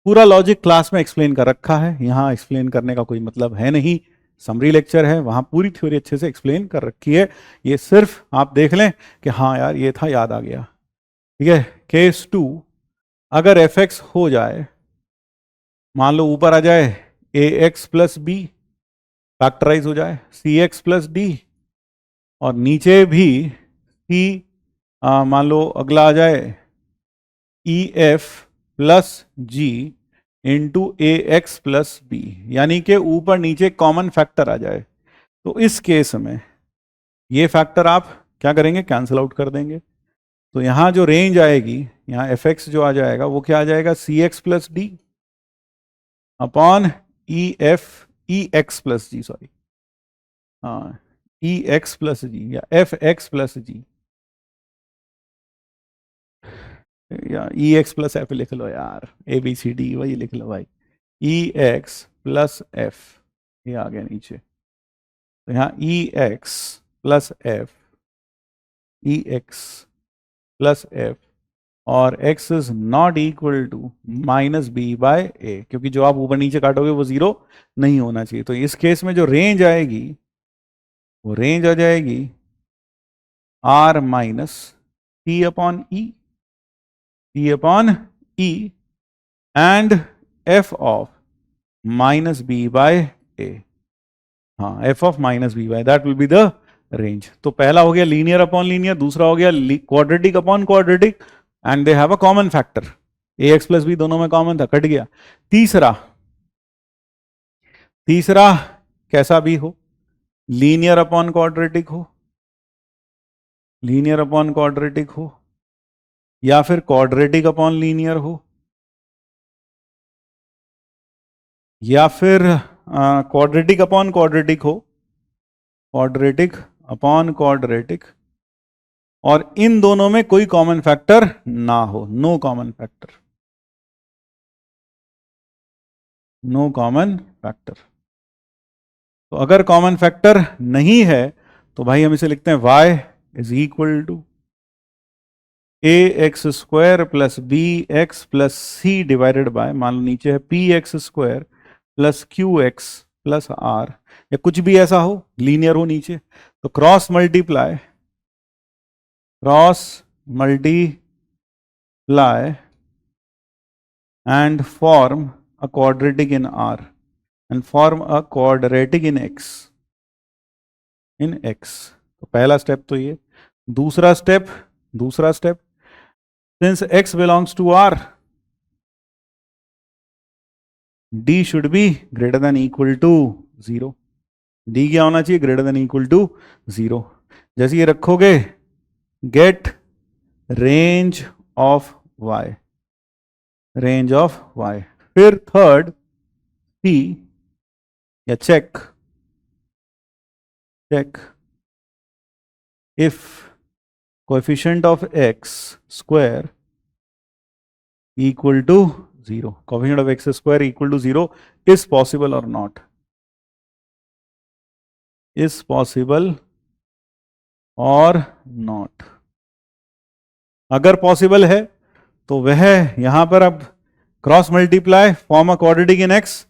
पूरा लॉजिक क्लास में एक्सप्लेन कर रखा है, यहां एक्सप्लेन करने का कोई मतलब है नहीं, समरी लेक्चर है, वहां पूरी थ्योरी अच्छे से एक्सप्लेन कर रखी है। ये सिर्फ आप देख लें कि हाँ यार ये था, याद आ गया। ठीक है, केस 2, अगर एफ एक्स हो जाए, मान लो ऊपर आ जाए ए एक्स प्लस बी, फैक्टराइज हो जाए सी एक्स प्लस डी, और नीचे भी सी, मान लो अगला आ जाए ई एफ प्लस जी इंटू ए एक्स प्लस बी, यानी कि ऊपर नीचे कॉमन फैक्टर आ जाए। तो इस केस में ये फैक्टर आप क्या करेंगे, कैंसिल आउट कर देंगे। तो यहां जो रेंज आएगी, यहां एफ एक्स जो आ जाएगा वो क्या आ जाएगा, c x plus d upon e f, e x plus g, sorry, हाँ, ई एक्स प्लस जी या एफ एक्स प्लस जी, या ई एक्स प्लस एफ लिख लो यार, ए बी सी डी वही लिख लो भाई, ई एक्स प्लस एफ, ये आ गया नीचे। तो यहाँ e x plus f, e x plus f, और x is not equal to minus b by a, क्योंकि जो आप ऊपर नीचे काटोगे वो जीरो नहीं होना चाहिए। तो इस केस में जो रेंज आएगी वो रेंज आ जाएगी r minus p upon e, p upon e and f of minus b by a, हाँ f of minus b by, that will be the range. तो पहला हो गया लीनियर अपॉन लीनियर, दूसरा हो गया quadratic upon quadratic, and they have a common factor, a x plus b दोनों में कॉमन था, कट गया। तीसरा कैसा भी हो, लीनियर अपॉन क्वाड्रेटिक हो, लीनियर अपॉन क्वाड्रेटिक हो, या फिर क्वाड्रेटिक अपॉन लीनियर हो, या फिर क्वाड्रेटिक अपॉन क्वाड्रेटिक हो, क्वाड्रेटिक अपॉन क्वाड्रेटिक, और इन दोनों में कोई कॉमन फैक्टर ना हो, no common factor, no common factor. तो अगर कॉमन फैक्टर नहीं है तो भाई हम इसे लिखते हैं y is equal to a x square plus b x plus c divided by, मान लो नीचे है p x square plus q x plus r, या कुछ भी ऐसा हो, लीनियर हो नीचे, तो cross multiply and form a quadratic in r and form a quadratic in x, तो पहला स्टेप तो ये। दूसरा step, since x belongs to r, d should be greater than equal to 0, d क्या होना चाहिए, ग्रेटर देन इक्वल टू 0। जैसे ये रखोगे, get range of y, range of y, फिर थर्ड p, या check if coefficient of x square equal to 0, coefficient of x square equal to 0 is possible or not, is possible और not. अगर possible है तो वह यहां पर अब cross multiply form a quadratic in x,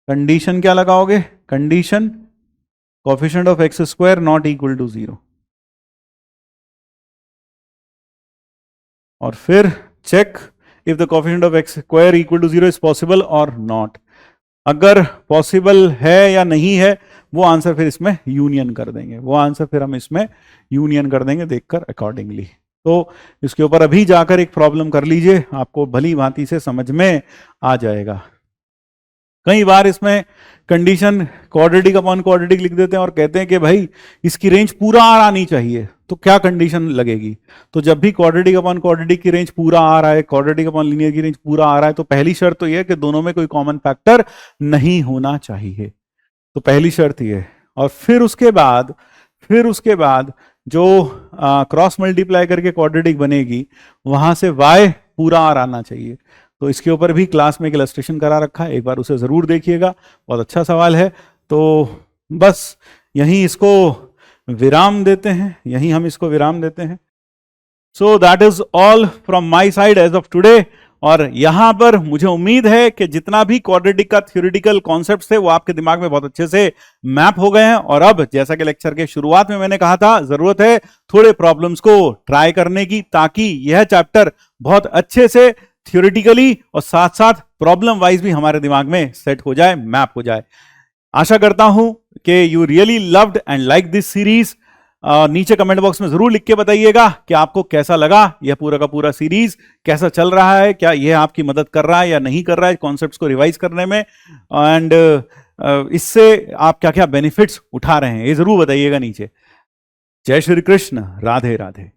condition क्या लगाओगे, condition coefficient of x square not equal to 0, और फिर check if the coefficient of x square equal to 0 is possible और नॉट। अगर पॉसिबल है या नहीं है वो आंसर फिर इसमें यूनियन कर देंगे, वो आंसर फिर हम इसमें यूनियन कर देंगे देखकर अकॉर्डिंगली। तो इसके ऊपर अभी जाकर एक प्रॉब्लम कर लीजिए, आपको भली भांति से समझ में आ जाएगा। कई बार इसमें कंडीशन क्वाड्रेटिक अपॉन क्वाड्रेटिक लिख देते हैं और कहते हैं कि भाई इसकी रेंज पूरा आर आनी चाहिए, तो क्या कंडीशन लगेगी। तो जब भी क्वाड्रेटिक अपॉन क्वाड्रेटिक की रेंज पूरा आ रहा है, क्वाड्रेटिक अपॉन लीनियर की रेंज पूरा आ रहा है, तो पहली शर्त तो यह है कि दोनों में कोई कॉमन फैक्टर नहीं होना चाहिए, तो पहली शर्त ये। और फिर उसके बाद जो क्रॉस मल्टीप्लाई करके क्वाड्रेटिक बनेगी वहां से y पूरा आर आना चाहिए। तो इसके ऊपर भी क्लास में एक इलस्ट्रेशन करा रखा है, एक बार उसे जरूर देखिएगा, बहुत अच्छा सवाल है। तो बस यहीं इसको विराम देते हैं, यहीं हम इसको विराम देते हैं। So that is all from my side as of today. और यहां पर मुझे उम्मीद है कि जितना भी क्वाड्रेटिक का थ्योरेटिकल कॉन्सेप्ट्स थे वो आपके दिमाग में बहुत अच्छे से मैप हो गए हैं। और अब जैसा कि लेक्चर के शुरुआत में मैंने कहा था, जरूरत है थोड़े प्रॉब्लम्स को ट्राई करने की, ताकि यह चैप्टर बहुत अच्छे से थ्योरेटिकली और साथ साथ प्रॉब्लम वाइज भी हमारे दिमाग में सेट हो जाए, मैप हो जाए। आशा करता हूं कि you really loved and like this series. नीचे कमेंट बॉक्स में जरूर लिख के बताइएगा कि आपको कैसा लगा, यह पूरा का पूरा सीरीज कैसा चल रहा है, क्या यह आपकी मदद कर रहा है या नहीं कर रहा है कॉन्सेप्ट्स को रिवाइज करने में, एंड इससे आप क्या क्या बेनिफिट्स उठा रहे हैं ये जरूर बताइएगा नीचे। जय श्री कृष्ण, राधे राधे।